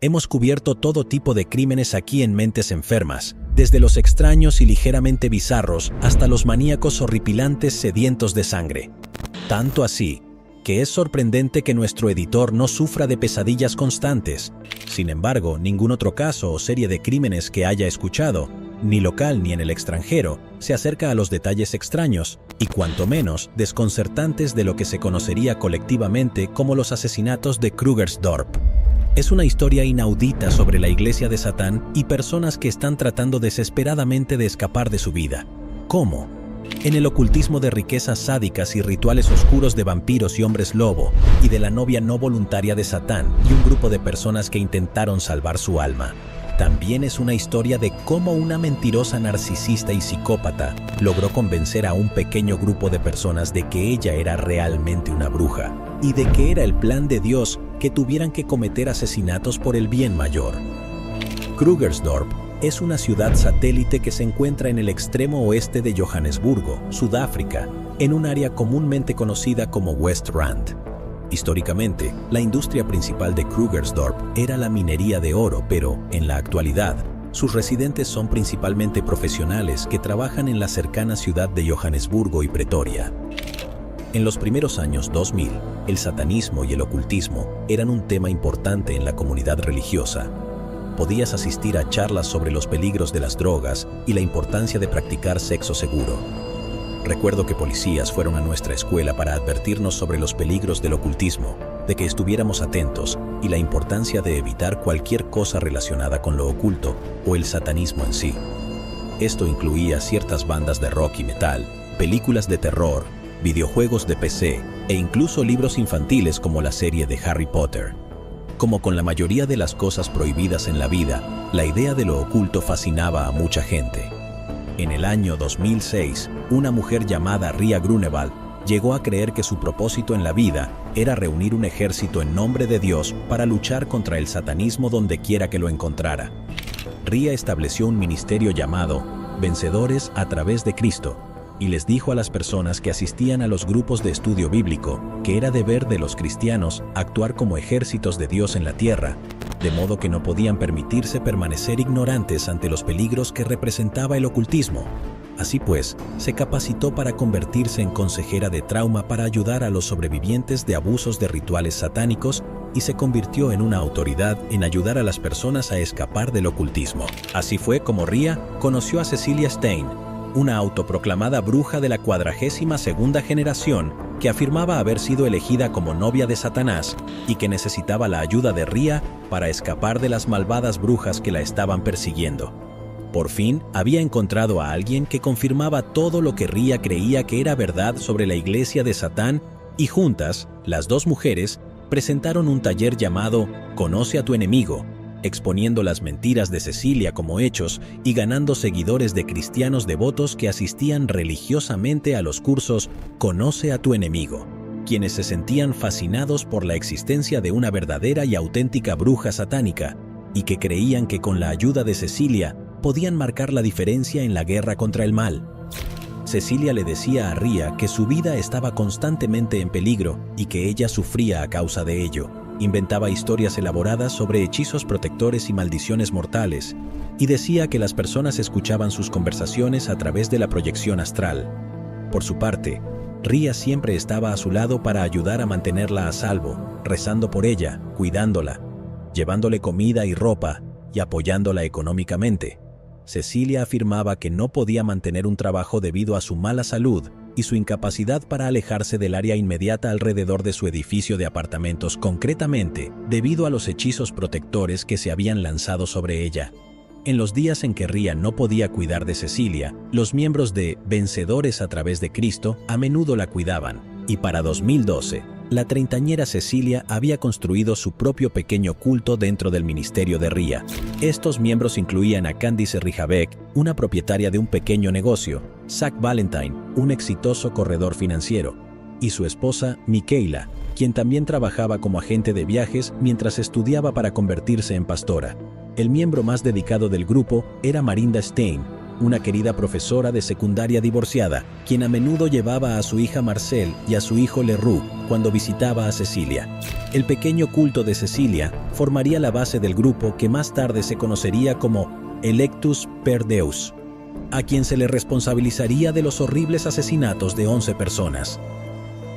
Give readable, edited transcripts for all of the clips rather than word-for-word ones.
Hemos cubierto todo tipo de crímenes aquí en Mentes Enfermas, desde los extraños y ligeramente bizarros hasta los maníacos horripilantes sedientos de sangre. Tanto así, que es sorprendente que nuestro editor no sufra de pesadillas constantes. Sin embargo, ningún otro caso o serie de crímenes que haya escuchado, ni local ni en el extranjero, se acerca a los detalles extraños, y cuanto menos desconcertantes de lo que se conocería colectivamente como los asesinatos de Krugersdorp. Es una historia inaudita sobre la iglesia de Satán y personas que están tratando desesperadamente de escapar de su vida. ¿Cómo? En el ocultismo de riquezas sádicas y rituales oscuros de vampiros y hombres lobo, y de la novia no voluntaria de Satán y un grupo de personas que intentaron salvar su alma. También es una historia de cómo una mentirosa narcisista y psicópata logró convencer a un pequeño grupo de personas de que ella era realmente una bruja, y de que era el plan de Dios que tuvieran que cometer asesinatos por el bien mayor. Krugersdorp es una ciudad satélite que se encuentra en el extremo oeste de Johannesburgo, Sudáfrica, en un área comúnmente conocida como West Rand. Históricamente, la industria principal de Krugersdorp era la minería de oro, pero, en la actualidad, sus residentes son principalmente profesionales que trabajan en la cercana ciudad de Johannesburgo y Pretoria. En los primeros años 2000, el satanismo y el ocultismo eran un tema importante en la comunidad religiosa. Podías asistir a charlas sobre los peligros de las drogas y la importancia de practicar sexo seguro. Recuerdo que policías fueron a nuestra escuela para advertirnos sobre los peligros del ocultismo, de que estuviéramos atentos y la importancia de evitar cualquier cosa relacionada con lo oculto o el satanismo en sí. Esto incluía ciertas bandas de rock y metal, películas de terror, videojuegos de PC e incluso libros infantiles como la serie de Harry Potter. Como con la mayoría de las cosas prohibidas en la vida, la idea de lo oculto fascinaba a mucha gente. En el año 2006, una mujer llamada Ria Grunewald llegó a creer que su propósito en la vida era reunir un ejército en nombre de Dios para luchar contra el satanismo donde quiera que lo encontrara. Ria estableció un ministerio llamado Vencedores a través de Cristo, y les dijo a las personas que asistían a los grupos de estudio bíblico que era deber de los cristianos actuar como ejércitos de Dios en la tierra, de modo que no podían permitirse permanecer ignorantes ante los peligros que representaba el ocultismo. Así pues, se capacitó para convertirse en consejera de trauma para ayudar a los sobrevivientes de abusos de rituales satánicos y se convirtió en una autoridad en ayudar a las personas a escapar del ocultismo. Así fue como Ria conoció a Cecilia Stein, una autoproclamada bruja de la 42ª generación que afirmaba haber sido elegida como novia de Satanás y que necesitaba la ayuda de Ria para escapar de las malvadas brujas que la estaban persiguiendo. Por fin, había encontrado a alguien que confirmaba todo lo que Ria creía que era verdad sobre la iglesia de Satán y juntas, las dos mujeres, presentaron un taller llamado Conoce a tu enemigo, exponiendo las mentiras de Cecilia como hechos y ganando seguidores de cristianos devotos que asistían religiosamente a los cursos Conoce a tu enemigo, quienes se sentían fascinados por la existencia de una verdadera y auténtica bruja satánica y que creían que con la ayuda de Cecilia podían marcar la diferencia en la guerra contra el mal. Cecilia le decía a Ria que su vida estaba constantemente en peligro y que ella sufría a causa de ello. Inventaba historias elaboradas sobre hechizos protectores y maldiciones mortales, y decía que las personas escuchaban sus conversaciones a través de la proyección astral. Por su parte, Ria siempre estaba a su lado para ayudar a mantenerla a salvo, rezando por ella, cuidándola, llevándole comida y ropa y apoyándola económicamente. Cecilia afirmaba que no podía mantener un trabajo debido a su mala salud y su incapacidad para alejarse del área inmediata alrededor de su edificio de apartamentos, concretamente debido a los hechizos protectores que se habían lanzado sobre ella. En los días en que Ria no podía cuidar de Cecilia, los miembros de Vencedores a través de Cristo a menudo la cuidaban, y para 2012, la treintañera Cecilia había construido su propio pequeño culto dentro del ministerio de Ria. Estos miembros incluían a Candice Rijabeck, una propietaria de un pequeño negocio, Zach Valentine, un exitoso corredor financiero, y su esposa, Michaela, quien también trabajaba como agente de viajes mientras estudiaba para convertirse en pastora. El miembro más dedicado del grupo era Marinda Stein, una querida profesora de secundaria divorciada, quien a menudo llevaba a su hija Marcelle y a su hijo Leroux cuando visitaba a Cecilia. El pequeño culto de Cecilia formaría la base del grupo que más tarde se conocería como Electus per Deus, a quien se le responsabilizaría de los horribles asesinatos de 11 personas.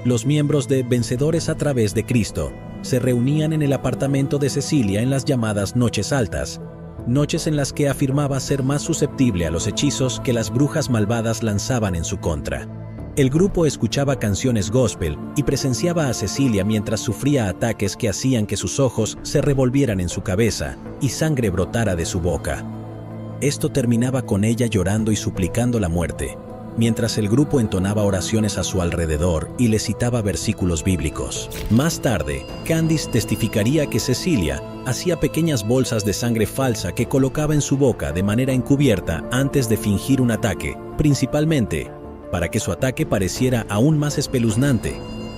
Los miembros de Vencedores a través de Cristo se reunían en el apartamento de Cecilia en las llamadas noches altas, noches en las que afirmaba ser más susceptible a los hechizos que las brujas malvadas lanzaban en su contra. El grupo escuchaba canciones gospel y presenciaba a Cecilia mientras sufría ataques que hacían que sus ojos se revolvieran en su cabeza y sangre brotara de su boca. Esto terminaba con ella llorando y suplicando la muerte, mientras el grupo entonaba oraciones a su alrededor y le citaba versículos bíblicos. Más tarde, Candice testificaría que Cecilia hacía pequeñas bolsas de sangre falsa que colocaba en su boca de manera encubierta antes de fingir un ataque, principalmente para que su ataque pareciera aún más espeluznante.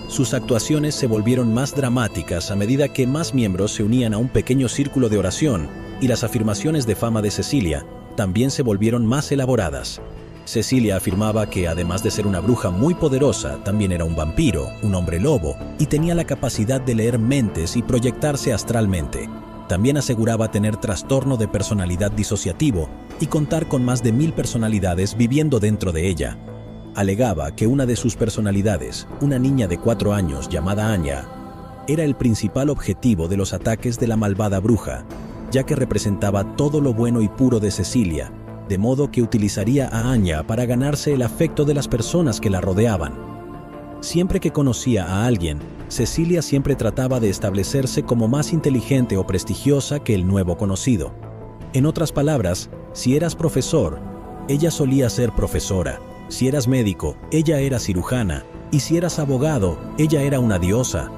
Sus actuaciones se volvieron más dramáticas a medida que más miembros se unían a un pequeño círculo de oración, y las afirmaciones de fama de Cecilia también se volvieron más elaboradas. Cecilia afirmaba que, además de ser una bruja muy poderosa, también era un vampiro, un hombre lobo, y tenía la capacidad de leer mentes y proyectarse astralmente. También aseguraba tener trastorno de personalidad disociativo y contar con más de 1000 personalidades viviendo dentro de ella. Alegaba que una de sus personalidades, una niña de 4 años llamada Anya, era el principal objetivo de los ataques de la malvada bruja, ya que representaba todo lo bueno y puro de Cecilia, de modo que utilizaría a Anya para ganarse el afecto de las personas que la rodeaban. Siempre que conocía a alguien, Cecilia siempre trataba de establecerse como más inteligente o prestigiosa que el nuevo conocido. En otras palabras, si eras profesor, ella solía ser profesora. Si eras médico, ella era cirujana, y si eras abogado, ella era una diosa.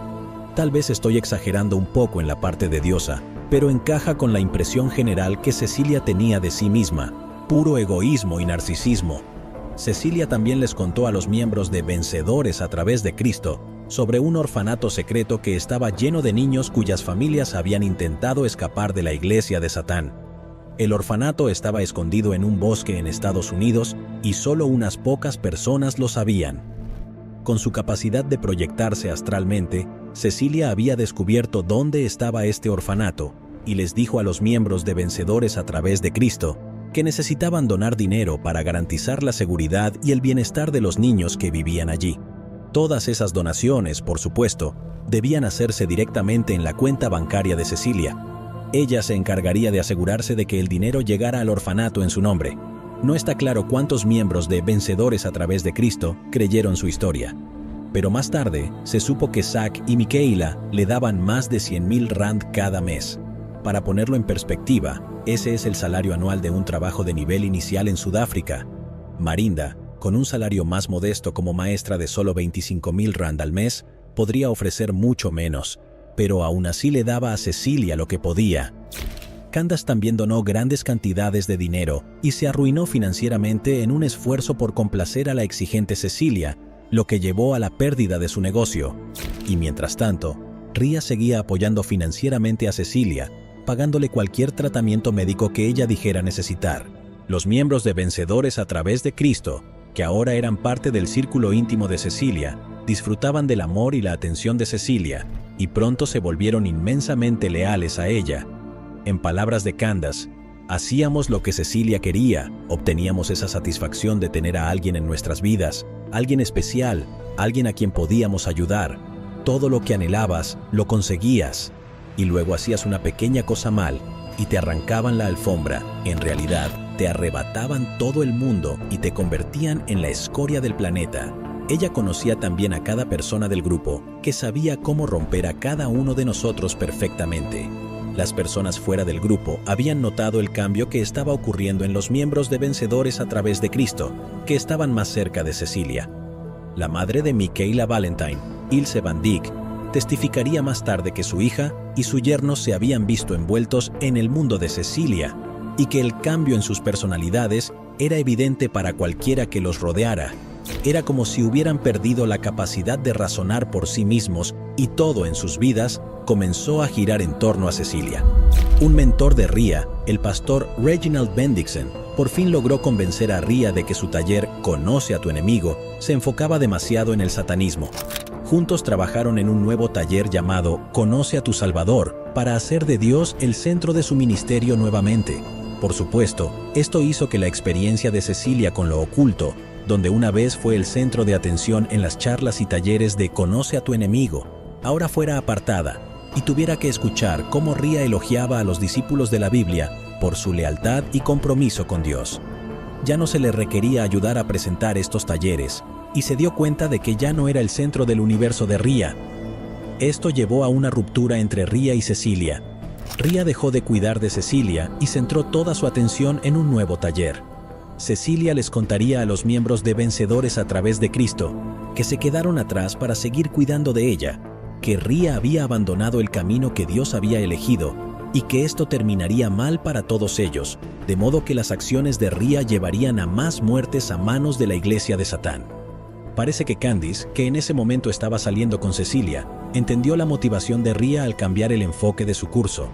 Tal vez estoy exagerando un poco en la parte de diosa, pero encaja con la impresión general que Cecilia tenía de sí misma, puro egoísmo y narcisismo. Cecilia también les contó a los miembros de Vencedores a través de Cristo sobre un orfanato secreto que estaba lleno de niños cuyas familias habían intentado escapar de la iglesia de Satán. El orfanato estaba escondido en un bosque en Estados Unidos y solo unas pocas personas lo sabían. Con su capacidad de proyectarse astralmente, Cecilia había descubierto dónde estaba este orfanato y les dijo a los miembros de Vencedores a través de Cristo que necesitaban donar dinero para garantizar la seguridad y el bienestar de los niños que vivían allí. Todas esas donaciones, por supuesto, debían hacerse directamente en la cuenta bancaria de Cecilia. Ella se encargaría de asegurarse de que el dinero llegara al orfanato en su nombre. No está claro cuántos miembros de Vencedores a través de Cristo creyeron su historia. Pero más tarde, se supo que Zach y Michaela le daban más de 100,000 rand cada mes. Para ponerlo en perspectiva, ese es el salario anual de un trabajo de nivel inicial en Sudáfrica. Marinda, con un salario más modesto como maestra de solo 25,000 rand al mes, podría ofrecer mucho menos, pero aún así le daba a Cecilia lo que podía. Candace también donó grandes cantidades de dinero y se arruinó financieramente en un esfuerzo por complacer a la exigente Cecilia, lo que llevó a la pérdida de su negocio. Y mientras tanto, Ria seguía apoyando financieramente a Cecilia, pagándole cualquier tratamiento médico que ella dijera necesitar. Los miembros de Vencedores a través de Cristo, que ahora eran parte del círculo íntimo de Cecilia, disfrutaban del amor y la atención de Cecilia, y pronto se volvieron inmensamente leales a ella. En palabras de Candace, hacíamos lo que Cecilia quería, obteníamos esa satisfacción de tener a alguien en nuestras vidas, alguien especial, alguien a quien podíamos ayudar. Todo lo que anhelabas, lo conseguías. Y luego hacías una pequeña cosa mal y te arrancaban la alfombra. En realidad, te arrebataban todo el mundo y te convertían en la escoria del planeta. Ella conocía también a cada persona del grupo, que sabía cómo romper a cada uno de nosotros perfectamente. Las personas fuera del grupo habían notado el cambio que estaba ocurriendo en los miembros de Vencedores a través de Cristo, que estaban más cerca de Cecilia. La madre de Michaela Valentine, Ilse Van Dijk, testificaría más tarde que su hija y su yerno se habían visto envueltos en el mundo de Cecilia y que el cambio en sus personalidades era evidente para cualquiera que los rodeara. Era como si hubieran perdido la capacidad de razonar por sí mismos y todo en sus vidas comenzó a girar en torno a Cecilia. Un mentor de Ria, el pastor Reginald Bendixen, por fin logró convencer a Ria de que su taller Conoce a tu enemigo se enfocaba demasiado en el satanismo. Juntos trabajaron en un nuevo taller llamado Conoce a tu Salvador para hacer de Dios el centro de su ministerio nuevamente. Por supuesto, esto hizo que la experiencia de Cecilia con lo oculto, donde una vez fue el centro de atención en las charlas y talleres de Conoce a tu enemigo, ahora fuera apartada y tuviera que escuchar cómo Ria elogiaba a los discípulos de la Biblia por su lealtad y compromiso con Dios. Ya no se le requería ayudar a presentar estos talleres, y se dio cuenta de que ya no era el centro del universo de Ria. Esto llevó a una ruptura entre Ria y Cecilia. Ria dejó de cuidar de Cecilia y centró toda su atención en un nuevo taller. Cecilia les contaría a los miembros de Vencedores a través de Cristo, que se quedaron atrás para seguir cuidando de ella, que Ria había abandonado el camino que Dios había elegido y que esto terminaría mal para todos ellos, de modo que las acciones de Ria llevarían a más muertes a manos de la iglesia de Satán. Parece que Candice, que en ese momento estaba saliendo con Cecilia, entendió la motivación de Ria al cambiar el enfoque de su curso,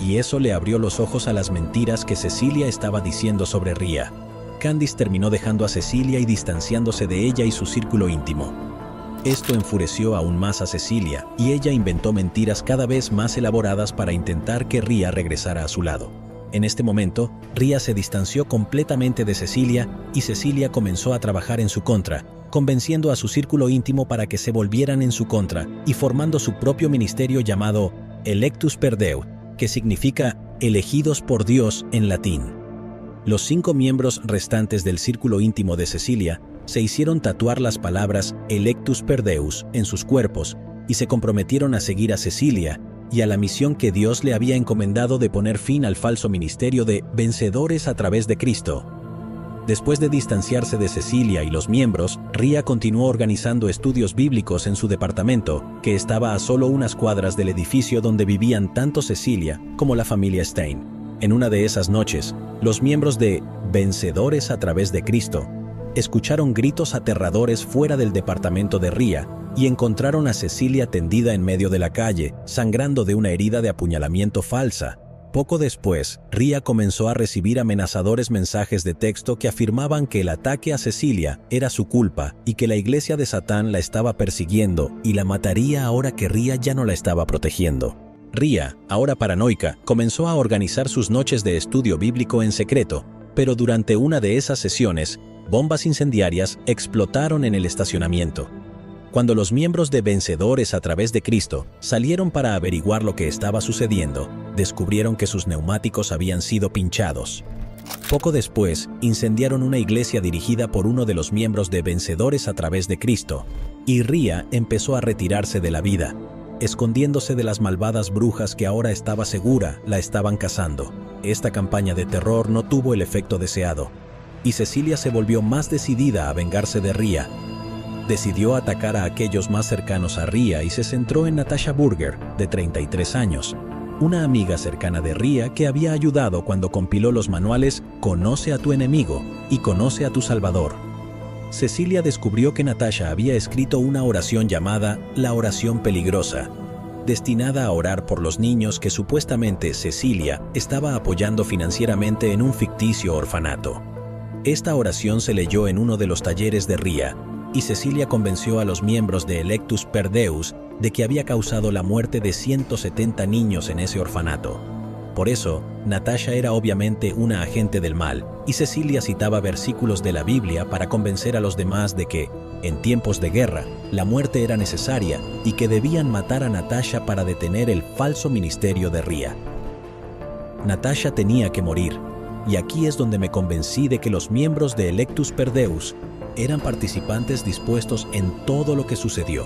y eso le abrió los ojos a las mentiras que Cecilia estaba diciendo sobre Ria. Candice terminó dejando a Cecilia y distanciándose de ella y su círculo íntimo. Esto enfureció aún más a Cecilia, y ella inventó mentiras cada vez más elaboradas para intentar que Ria regresara a su lado. En este momento, Ria se distanció completamente de Cecilia y Cecilia comenzó a trabajar en su contra, convenciendo a su círculo íntimo para que se volvieran en su contra y formando su propio ministerio llamado Electus per Deo, que significa elegidos por Dios en latín. Los 5 miembros restantes del círculo íntimo de Cecilia se hicieron tatuar las palabras Electus per Deus en sus cuerpos y se comprometieron a seguir a Cecilia y a la misión que Dios le había encomendado de poner fin al falso ministerio de Vencedores a través de Cristo. Después de distanciarse de Cecilia y los miembros, Ria continuó organizando estudios bíblicos en su departamento, que estaba a solo unas cuadras del edificio donde vivían tanto Cecilia como la familia Stein. En una de esas noches, los miembros de Vencedores a través de Cristo escucharon gritos aterradores fuera del departamento de Ria y encontraron a Cecilia tendida en medio de la calle, sangrando de una herida de apuñalamiento falsa. Poco después, Ria comenzó a recibir amenazadores mensajes de texto que afirmaban que el ataque a Cecilia era su culpa y que la iglesia de Satán la estaba persiguiendo y la mataría ahora que Ria ya no la estaba protegiendo. Ria, ahora paranoica, comenzó a organizar sus noches de estudio bíblico en secreto, pero durante una de esas sesiones, bombas incendiarias explotaron en el estacionamiento. Cuando los miembros de Vencedores a través de Cristo salieron para averiguar lo que estaba sucediendo, descubrieron que sus neumáticos habían sido pinchados. Poco después, incendiaron una iglesia dirigida por uno de los miembros de Vencedores a través de Cristo, y Ria empezó a retirarse de la vida, escondiéndose de las malvadas brujas que ahora estaba segura la estaban cazando. Esta campaña de terror no tuvo el efecto deseado, y Cecilia se volvió más decidida a vengarse de Ria. Decidió atacar a aquellos más cercanos a Ria y se centró en Natasha Burger, de 33 años, una amiga cercana de Ria que había ayudado cuando compiló los manuales Conoce a tu enemigo y Conoce a tu Salvador. Cecilia descubrió que Natasha había escrito una oración llamada La Oración Peligrosa, destinada a orar por los niños que supuestamente Cecilia estaba apoyando financieramente en un ficticio orfanato. Esta oración se leyó en uno de los talleres de Ria, y Cecilia convenció a los miembros de Electus per Deus de que había causado la muerte de 170 niños en ese orfanato. Por eso, Natasha era obviamente una agente del mal, y Cecilia citaba versículos de la Biblia para convencer a los demás de que, en tiempos de guerra, la muerte era necesaria y que debían matar a Natasha para detener el falso ministerio de Ria. Natasha tenía que morir, y aquí es donde me convencí de que los miembros de Electus per Deus eran participantes dispuestos en todo lo que sucedió.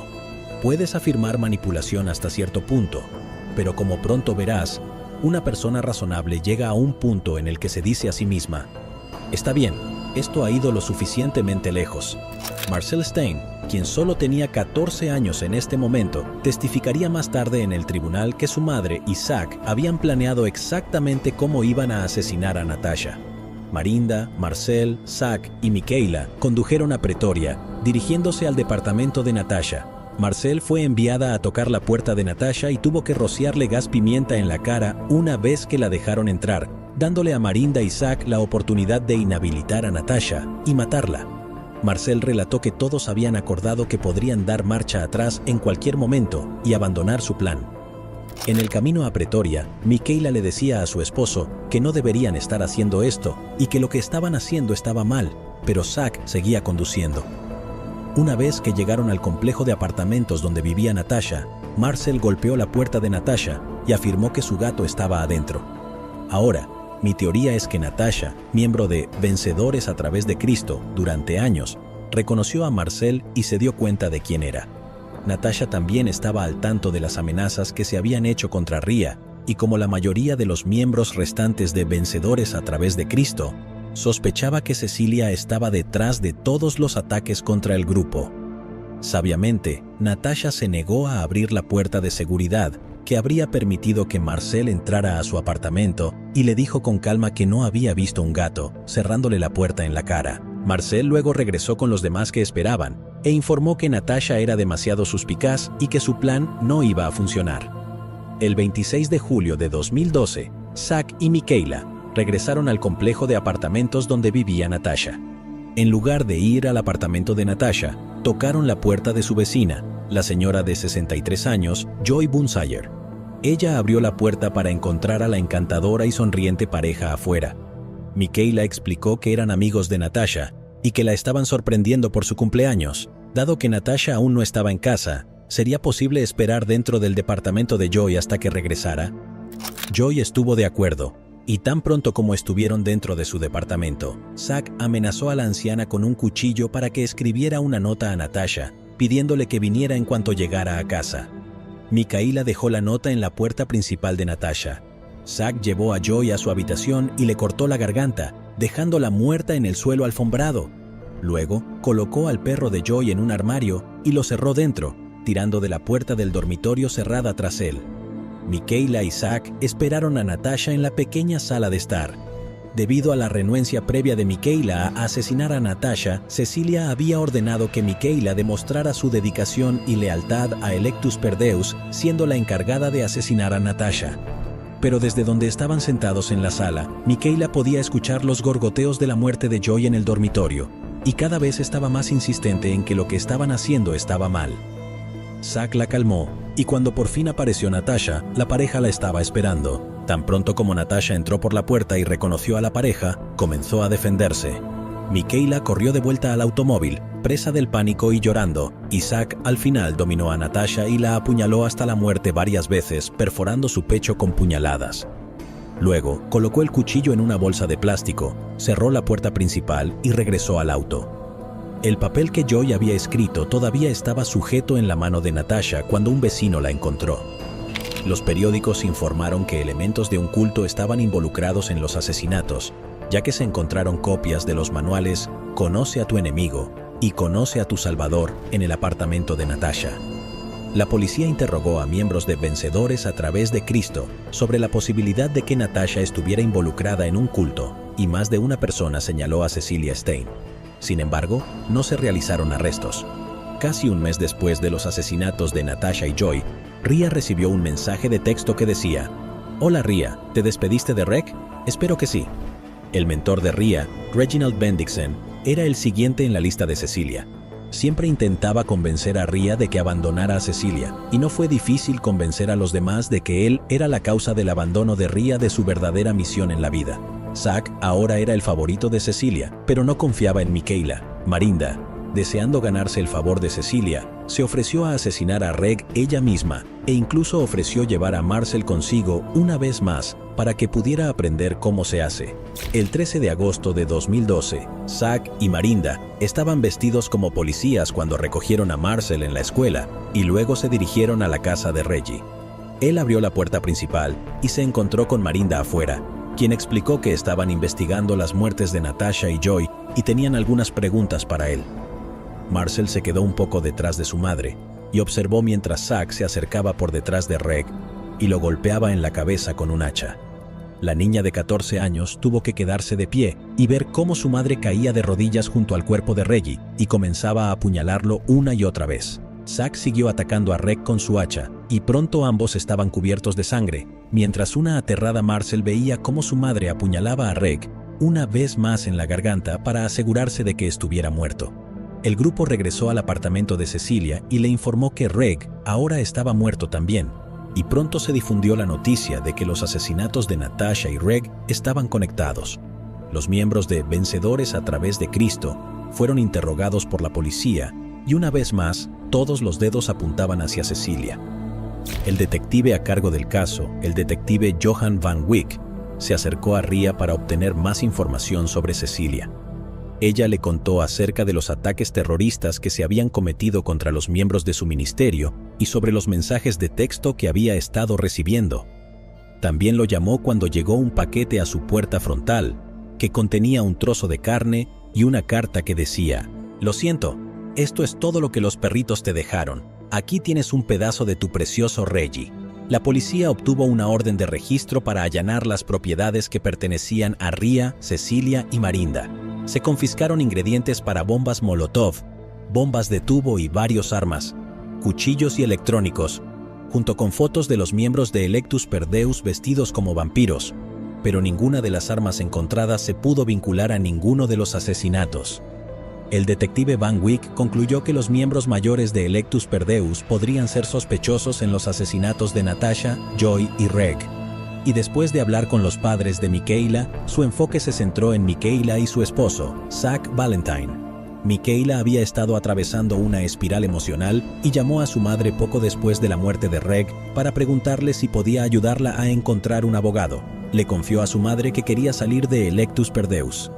Puedes afirmar manipulación hasta cierto punto, pero como pronto verás, una persona razonable llega a un punto en el que se dice a sí misma: está bien, esto ha ido lo suficientemente lejos. Marcel Stein, quien solo tenía 14 años en este momento, testificaría más tarde en el tribunal que su madre y Zach habían planeado exactamente cómo iban a asesinar a Natasha. Marinda, Marcel, Zach y Michaela condujeron a Pretoria, dirigiéndose al departamento de Natasha. Marcel fue enviada a tocar la puerta de Natasha y tuvo que rociarle gas pimienta en la cara una vez que la dejaron entrar, dándole a Marinda y Zack la oportunidad de inhabilitar a Natasha y matarla. Marcel relató que todos habían acordado que podrían dar marcha atrás en cualquier momento y abandonar su plan. En el camino a Pretoria, Michaela le decía a su esposo que no deberían estar haciendo esto y que lo que estaban haciendo estaba mal, pero Zack seguía conduciendo. Una vez que llegaron al complejo de apartamentos donde vivía Natasha, Marcel golpeó la puerta de Natasha y afirmó que su gato estaba adentro. Ahora, mi teoría es que Natasha, miembro de Vencedores a través de Cristo durante años, reconoció a Marcel y se dio cuenta de quién era. Natasha también estaba al tanto de las amenazas que se habían hecho contra Ria, y como la mayoría de los miembros restantes de Vencedores a través de Cristo, sospechaba que Cecilia estaba detrás de todos los ataques contra el grupo. Sabiamente, Natasha se negó a abrir la puerta de seguridad que habría permitido que Marcel entrara a su apartamento y le dijo con calma que no había visto un gato, cerrándole la puerta en la cara. Marcel luego regresó con los demás que esperaban e informó que Natasha era demasiado suspicaz y que su plan no iba a funcionar. El 26 de julio de 2012, Zack y Michaela regresaron al complejo de apartamentos donde vivía Natasha. En lugar de ir al apartamento de Natasha, tocaron la puerta de su vecina, la señora de 63 años, Joy Bunsayer. Ella abrió la puerta para encontrar a la encantadora y sonriente pareja afuera. Michaela explicó que eran amigos de Natasha y que la estaban sorprendiendo por su cumpleaños. Dado que Natasha aún no estaba en casa, ¿sería posible esperar dentro del departamento de Joy hasta que regresara? Joy estuvo de acuerdo, y tan pronto como estuvieron dentro de su departamento, Zack amenazó a la anciana con un cuchillo para que escribiera una nota a Natasha, pidiéndole que viniera en cuanto llegara a casa. Michaela dejó la nota en la puerta principal de Natasha. Zack llevó a Joy a su habitación y le cortó la garganta, dejándola muerta en el suelo alfombrado. Luego, colocó al perro de Joy en un armario y lo cerró dentro, tirando de la puerta del dormitorio cerrada tras él. Michaela y Zack esperaron a Natasha en la pequeña sala de estar. Debido a la renuencia previa de Michaela a asesinar a Natasha, Cecilia había ordenado que Michaela demostrara su dedicación y lealtad a Electus per Deus, siendo la encargada de asesinar a Natasha. Pero desde donde estaban sentados en la sala, Michaela podía escuchar los gorgoteos de la muerte de Joy en el dormitorio, y cada vez estaba más insistente en que lo que estaban haciendo estaba mal. Zack la calmó, y cuando por fin apareció Natasha, la pareja la estaba esperando. Tan pronto como Natasha entró por la puerta y reconoció a la pareja, comenzó a defenderse. Michaela corrió de vuelta al automóvil, presa del pánico y llorando, y Zack al final dominó a Natasha y la apuñaló hasta la muerte varias veces, perforando su pecho con puñaladas. Luego, colocó el cuchillo en una bolsa de plástico, cerró la puerta principal y regresó al auto. El papel que Joy había escrito todavía estaba sujeto en la mano de Natasha cuando un vecino la encontró. Los periódicos informaron que elementos de un culto estaban involucrados en los asesinatos, ya que se encontraron copias de los manuales Conoce a tu enemigo y Conoce a tu Salvador en el apartamento de Natasha. La policía interrogó a miembros de Vencedores a través de Cristo sobre la posibilidad de que Natasha estuviera involucrada en un culto, y más de una persona señaló a Cecilia Stein. Sin embargo, no se realizaron arrestos. Casi un mes después de los asesinatos de Natasha y Joy, Ria recibió un mensaje de texto que decía: «Hola Ria, ¿te despediste de Reg? Espero que sí». El mentor de Ria, Reginald Bendixen, era el siguiente en la lista de Cecilia. Siempre intentaba convencer a Ria de que abandonara a Cecilia, y no fue difícil convencer a los demás de que él era la causa del abandono de Ria de su verdadera misión en la vida. Zack ahora era el favorito de Cecilia, pero no confiaba en Michaela. Marinda, deseando ganarse el favor de Cecilia, se ofreció a asesinar a Reg ella misma e incluso ofreció llevar a Marcel consigo una vez más para que pudiera aprender cómo se hace. El 13 de agosto de 2012, Zack y Marinda estaban vestidos como policías cuando recogieron a Marcel en la escuela y luego se dirigieron a la casa de Reggie. Él abrió la puerta principal y se encontró con Marinda afuera, quien explicó que estaban investigando las muertes de Natasha y Joy y tenían algunas preguntas para él. Marcel se quedó un poco detrás de su madre y observó mientras Zack se acercaba por detrás de Reg y lo golpeaba en la cabeza con un hacha. La niña de 14 años tuvo que quedarse de pie y ver cómo su madre caía de rodillas junto al cuerpo de Reggie y comenzaba a apuñalarlo una y otra vez. Zack siguió atacando a Reg con su hacha y pronto ambos estaban cubiertos de sangre, mientras una aterrada Marcel veía cómo su madre apuñalaba a Reg una vez más en la garganta para asegurarse de que estuviera muerto. El grupo regresó al apartamento de Cecilia y le informó que Reg ahora estaba muerto también, y pronto se difundió la noticia de que los asesinatos de Natasha y Reg estaban conectados. Los miembros de Vencedores a través de Cristo fueron interrogados por la policía y una vez más, todos los dedos apuntaban hacia Cecilia. El detective a cargo del caso, el detective Johan van Wyk, se acercó a Ria para obtener más información sobre Cecilia. Ella le contó acerca de los ataques terroristas que se habían cometido contra los miembros de su ministerio y sobre los mensajes de texto que había estado recibiendo. También lo llamó cuando llegó un paquete a su puerta frontal, que contenía un trozo de carne y una carta que decía: «Lo siento, esto es todo lo que los perritos te dejaron. Aquí tienes un pedazo de tu precioso Reggie». La policía obtuvo una orden de registro para allanar las propiedades que pertenecían a Ria, Cecilia y Marinda. Se confiscaron ingredientes para bombas Molotov, bombas de tubo y varios armas, cuchillos y electrónicos, junto con fotos de los miembros de Electus per Deus vestidos como vampiros, pero ninguna de las armas encontradas se pudo vincular a ninguno de los asesinatos. El detective Van Wyk concluyó que los miembros mayores de Electus per Deus podrían ser sospechosos en los asesinatos de Natasha, Joy y Reg. Y después de hablar con los padres de Michaela, su enfoque se centró en Michaela y su esposo, Zach Valentine. Michaela había estado atravesando una espiral emocional y llamó a su madre poco después de la muerte de Reg para preguntarle si podía ayudarla a encontrar un abogado. Le confió a su madre que quería salir de Electus per Deus.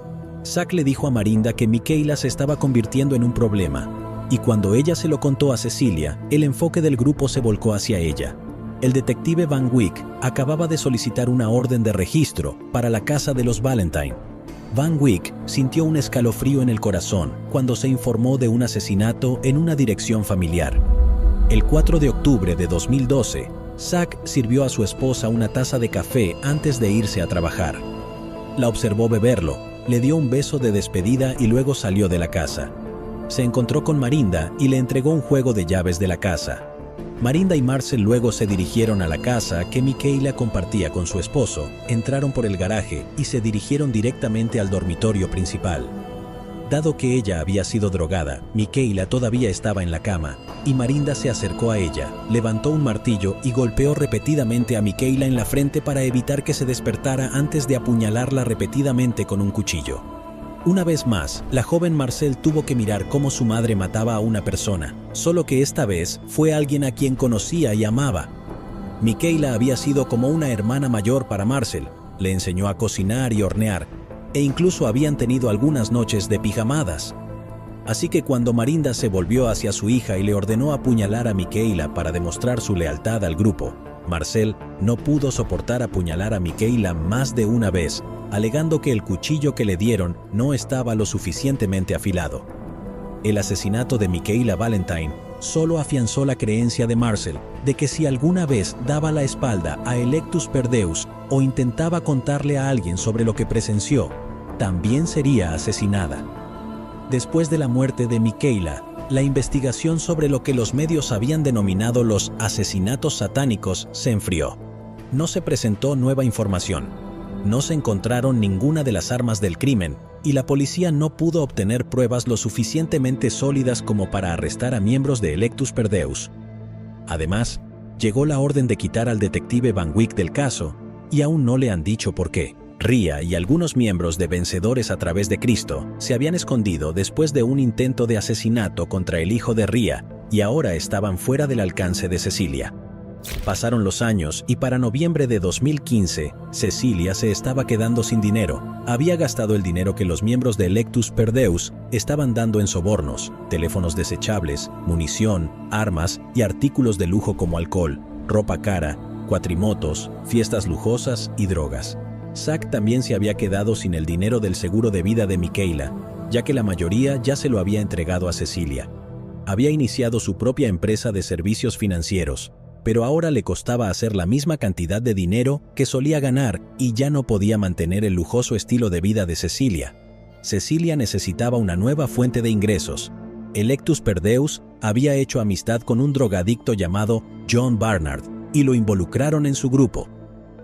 Zach le dijo a Marinda que Michaela se estaba convirtiendo en un problema, y cuando ella se lo contó a Cecilia, el enfoque del grupo se volcó hacia ella. El detective Van Wyk acababa de solicitar una orden de registro para la casa de los Valentine. Van Wyk sintió un escalofrío en el corazón cuando se informó de un asesinato en una dirección familiar. El 4 de octubre de 2012, Zach sirvió a su esposa una taza de café antes de irse a trabajar. La observó beberlo, le dio un beso de despedida y luego salió de la casa. Se encontró con Marinda y le entregó un juego de llaves de la casa. Marinda y Marcel luego se dirigieron a la casa que Michaela compartía con su esposo, entraron por el garaje y se dirigieron directamente al dormitorio principal. Dado que ella había sido drogada, Michaela todavía estaba en la cama, y Marinda se acercó a ella, levantó un martillo y golpeó repetidamente a Michaela en la frente para evitar que se despertara antes de apuñalarla repetidamente con un cuchillo. Una vez más, la joven Marcel tuvo que mirar cómo su madre mataba a una persona, solo que esta vez fue alguien a quien conocía y amaba. Michaela había sido como una hermana mayor para Marcel, le enseñó a cocinar y hornear, e incluso habían tenido algunas noches de pijamadas. Así que cuando Marinda se volvió hacia su hija y le ordenó apuñalar a Michaela para demostrar su lealtad al grupo, Marcel no pudo soportar apuñalar a Michaela más de una vez, alegando que el cuchillo que le dieron no estaba lo suficientemente afilado. El asesinato de Michaela Valentine solo afianzó la creencia de Marcel de que si alguna vez daba la espalda a Electus per Deus o intentaba contarle a alguien sobre lo que presenció, también sería asesinada. Después de la muerte de Michaela, la investigación sobre lo que los medios habían denominado los asesinatos satánicos se enfrió. No se presentó nueva información, no se encontraron ninguna de las armas del crimen, y la policía no pudo obtener pruebas lo suficientemente sólidas como para arrestar a miembros de Electus per Deus. Además, llegó la orden de quitar al detective Van Wyk del caso, y aún no le han dicho por qué. Ria y algunos miembros de Vencedores a través de Cristo se habían escondido después de un intento de asesinato contra el hijo de Ria y ahora estaban fuera del alcance de Cecilia. Pasaron los años y para noviembre de 2015, Cecilia se estaba quedando sin dinero. Había gastado el dinero que los miembros de Electus per Deus estaban dando en sobornos, teléfonos desechables, munición, armas y artículos de lujo como alcohol, ropa cara, cuatrimotos, fiestas lujosas y drogas. Zach también se había quedado sin el dinero del seguro de vida de Michaela, ya que la mayoría ya se lo había entregado a Cecilia. Había iniciado su propia empresa de servicios financieros, pero ahora le costaba hacer la misma cantidad de dinero que solía ganar y ya no podía mantener el lujoso estilo de vida de Cecilia. Cecilia necesitaba una nueva fuente de ingresos. Electus per Deus había hecho amistad con un drogadicto llamado John Barnard y lo involucraron en su grupo.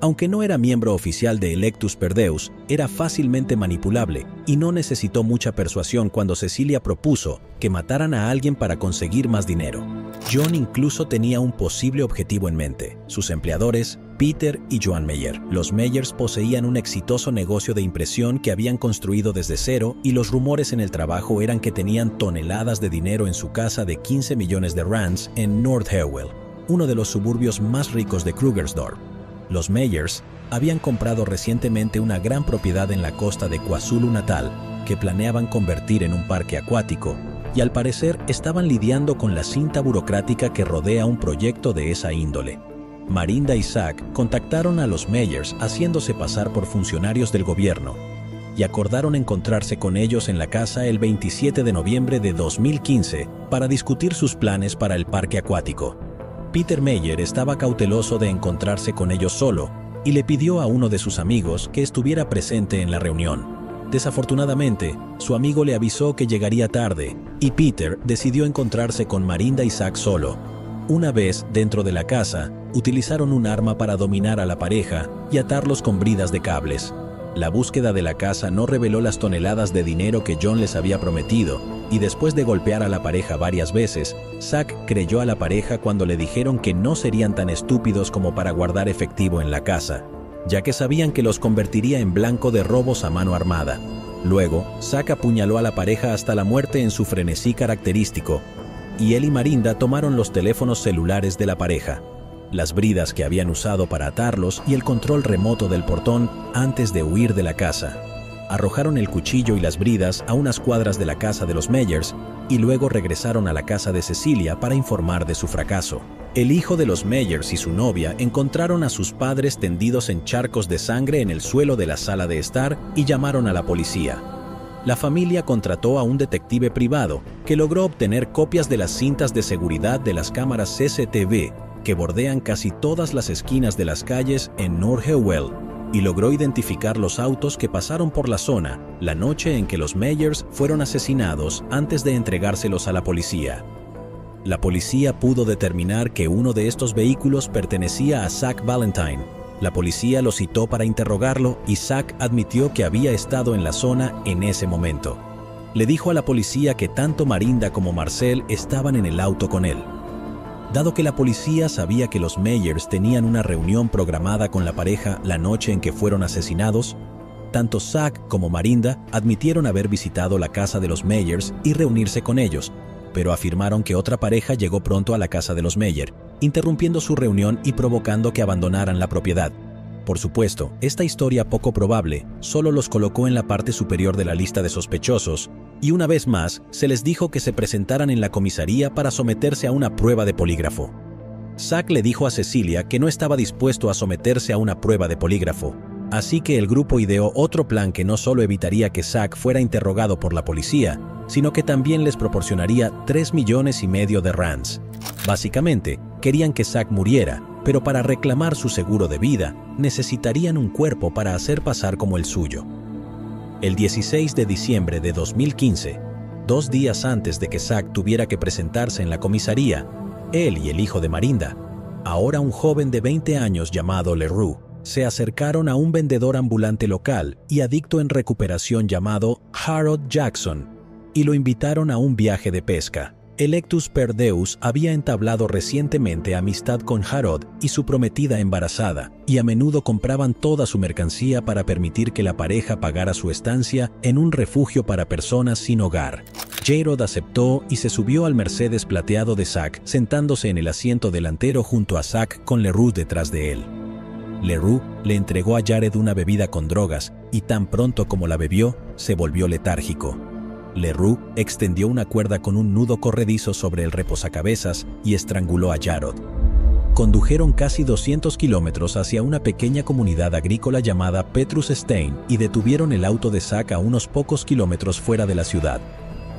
Aunque no era miembro oficial de Electus per Deus, era fácilmente manipulable y no necesitó mucha persuasión cuando Cecilia propuso que mataran a alguien para conseguir más dinero. John incluso tenía un posible objetivo en mente: sus empleadores, Peter y Joan Meyer. Los Meyers poseían un exitoso negocio de impresión que habían construido desde cero, y los rumores en el trabajo eran que tenían toneladas de dinero en su casa de 15 millones de rands en North Hewell, uno de los suburbios más ricos de Krugersdorp. Los Meyers habían comprado recientemente una gran propiedad en la costa de KwaZulu-Natal que planeaban convertir en un parque acuático, y al parecer estaban lidiando con la cinta burocrática que rodea un proyecto de esa índole. Marinda y Zack contactaron a los Meyers haciéndose pasar por funcionarios del gobierno y acordaron encontrarse con ellos en la casa el 27 de noviembre de 2015 para discutir sus planes para el parque acuático. Peter Meyer estaba cauteloso de encontrarse con ellos solo y le pidió a uno de sus amigos que estuviera presente en la reunión. Desafortunadamente, su amigo le avisó que llegaría tarde y Peter decidió encontrarse con Marinda y Zack solo. Una vez dentro de la casa, utilizaron un arma para dominar a la pareja y atarlos con bridas de cables. La búsqueda de la casa no reveló las toneladas de dinero que John les había prometido, y después de golpear a la pareja varias veces, Zack creyó a la pareja cuando le dijeron que no serían tan estúpidos como para guardar efectivo en la casa, ya que sabían que los convertiría en blanco de robos a mano armada. Luego, Zack apuñaló a la pareja hasta la muerte en su frenesí característico, y él y Marinda tomaron los teléfonos celulares de la pareja, las bridas que habían usado para atarlos y el control remoto del portón antes de huir de la casa. Arrojaron el cuchillo y las bridas a unas cuadras de la casa de los Meyers y luego regresaron a la casa de Cecilia para informar de su fracaso. El hijo de los Meyers y su novia encontraron a sus padres tendidos en charcos de sangre en el suelo de la sala de estar y llamaron a la policía. La familia contrató a un detective privado que logró obtener copias de las cintas de seguridad de las cámaras CCTV que bordean casi todas las esquinas de las calles en North Hewell, y logró identificar los autos que pasaron por la zona la noche en que los Meyers fueron asesinados antes de entregárselos a la policía. La policía pudo determinar que uno de estos vehículos pertenecía a Zack Valentine. La policía lo citó para interrogarlo y Zack admitió que había estado en la zona en ese momento. Le dijo a la policía que tanto Marinda como Marcel estaban en el auto con él. Dado que la policía sabía que los Meyers tenían una reunión programada con la pareja la noche en que fueron asesinados, tanto Zack como Marinda admitieron haber visitado la casa de los Meyers y reunirse con ellos, pero afirmaron que otra pareja llegó pronto a la casa de los Meyer, interrumpiendo su reunión y provocando que abandonaran la propiedad. Por supuesto, esta historia poco probable solo los colocó en la parte superior de la lista de sospechosos, y una vez más se les dijo que se presentaran en la comisaría para someterse a una prueba de polígrafo. Zack le dijo a Cecilia que no estaba dispuesto a someterse a una prueba de polígrafo, así que el grupo ideó otro plan que no solo evitaría que Zack fuera interrogado por la policía, sino que también les proporcionaría 3,5 millones de rands. Básicamente, querían que Zack muriera, pero para reclamar su seguro de vida, necesitarían un cuerpo para hacer pasar como el suyo. El 16 de diciembre de 2015, 2 días antes de que Zack tuviera que presentarse en la comisaría, él y el hijo de Marinda, ahora un joven de 20 años llamado Leroux, se acercaron a un vendedor ambulante local y adicto en recuperación llamado Harold Jackson, y lo invitaron a un viaje de pesca. Electus per Deus había entablado recientemente amistad con Harold y su prometida embarazada, y a menudo compraban toda su mercancía para permitir que la pareja pagara su estancia en un refugio para personas sin hogar. Jared aceptó y se subió al Mercedes plateado de Zack, sentándose en el asiento delantero junto a Zack con Leroux detrás de él. Leroux le entregó a Jared una bebida con drogas y tan pronto como la bebió, se volvió letárgico. Leroux extendió una cuerda con un nudo corredizo sobre el reposacabezas y estranguló a Jared. Condujeron casi 200 kilómetros hacia una pequeña comunidad agrícola llamada Petrus Stein y detuvieron el auto de Zack a unos pocos kilómetros fuera de la ciudad.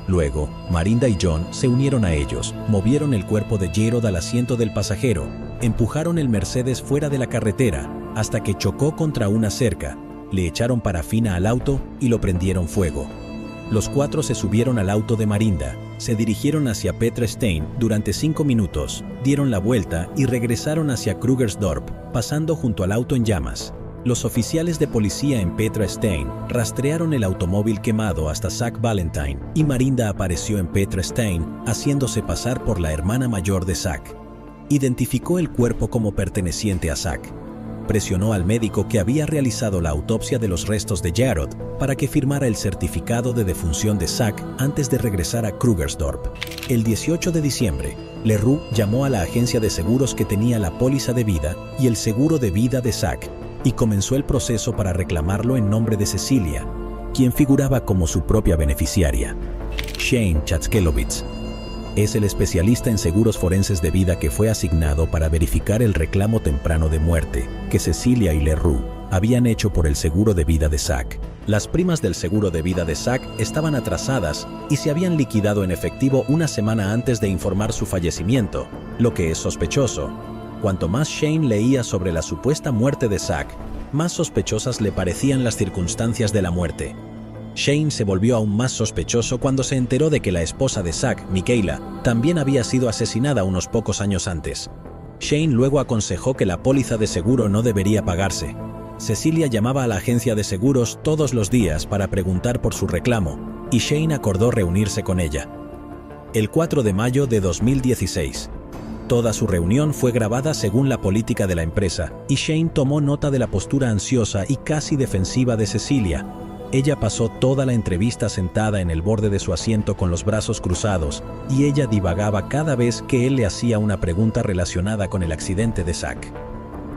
Luego, Marinda y John se unieron a ellos, movieron el cuerpo de Jared al asiento del pasajero, empujaron el Mercedes fuera de la carretera hasta que chocó contra una cerca, le echaron parafina al auto y lo prendieron fuego. Los 4 se subieron al auto de Marinda, se dirigieron hacia Petra Stein durante 5 minutos, dieron la vuelta y regresaron hacia Krugersdorp, pasando junto al auto en llamas. Los oficiales de policía en Petra Stein rastrearon el automóvil quemado hasta Zach Valentine y Marinda apareció en Petra Stein haciéndose pasar por la hermana mayor de Zach. Identificó el cuerpo como perteneciente a Zach. Presionó al médico que había realizado la autopsia de los restos de Jarrod para que firmara el certificado de defunción de Zach antes de regresar a Krugersdorp. El 18 de diciembre, Leroux llamó a la agencia de seguros que tenía la póliza de vida y el seguro de vida de Zach y comenzó el proceso para reclamarlo en nombre de Cecilia, quien figuraba como su propia beneficiaria. Shane Chatskelovitz es el especialista en seguros forenses de vida que fue asignado para verificar el reclamo temprano de muerte que Cecilia y Leroux habían hecho por el seguro de vida de Zach. Las primas del seguro de vida de Zach estaban atrasadas y se habían liquidado en efectivo una semana antes de informar su fallecimiento, lo que es sospechoso. Cuanto más Shane leía sobre la supuesta muerte de Zach, más sospechosas le parecían las circunstancias de la muerte. Shane se volvió aún más sospechoso cuando se enteró de que la esposa de Zach, Michaela, también había sido asesinada unos pocos años antes. Shane luego aconsejó que la póliza de seguro no debería pagarse. Cecilia llamaba a la agencia de seguros todos los días para preguntar por su reclamo, y Shane acordó reunirse con ella. El 4 de mayo de 2016. Toda su reunión fue grabada según la política de la empresa, y Shane tomó nota de la postura ansiosa y casi defensiva de Cecilia. Ella pasó toda la entrevista sentada en el borde de su asiento con los brazos cruzados, y ella divagaba cada vez que él le hacía una pregunta relacionada con el accidente de Zach.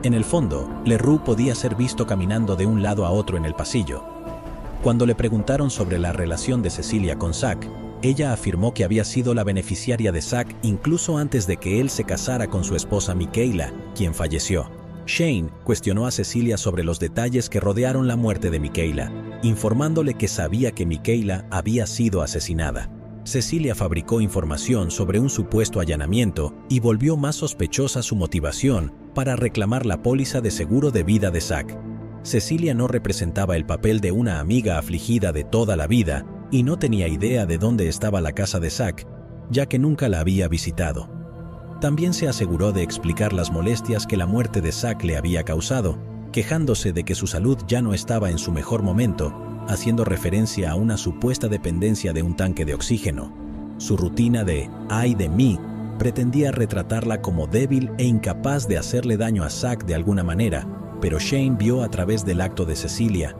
En el fondo, Leroux podía ser visto caminando de un lado a otro en el pasillo. Cuando le preguntaron sobre la relación de Cecilia con Zach, ella afirmó que había sido la beneficiaria de Zach incluso antes de que él se casara con su esposa Michaela, quien falleció. Shane cuestionó a Cecilia sobre los detalles que rodearon la muerte de Michaela, informándole que sabía que Michaela había sido asesinada. Cecilia fabricó información sobre un supuesto allanamiento y volvió más sospechosa su motivación para reclamar la póliza de seguro de vida de Zach. Cecilia no representaba el papel de una amiga afligida de toda la vida y no tenía idea de dónde estaba la casa de Zach, ya que nunca la había visitado. También se aseguró de explicar las molestias que la muerte de Zach le había causado, quejándose de que su salud ya no estaba en su mejor momento, haciendo referencia a una supuesta dependencia de un tanque de oxígeno. Su rutina de "ay de mí" pretendía retratarla como débil e incapaz de hacerle daño a Zach de alguna manera, pero Shane vio a través del acto de Cecilia.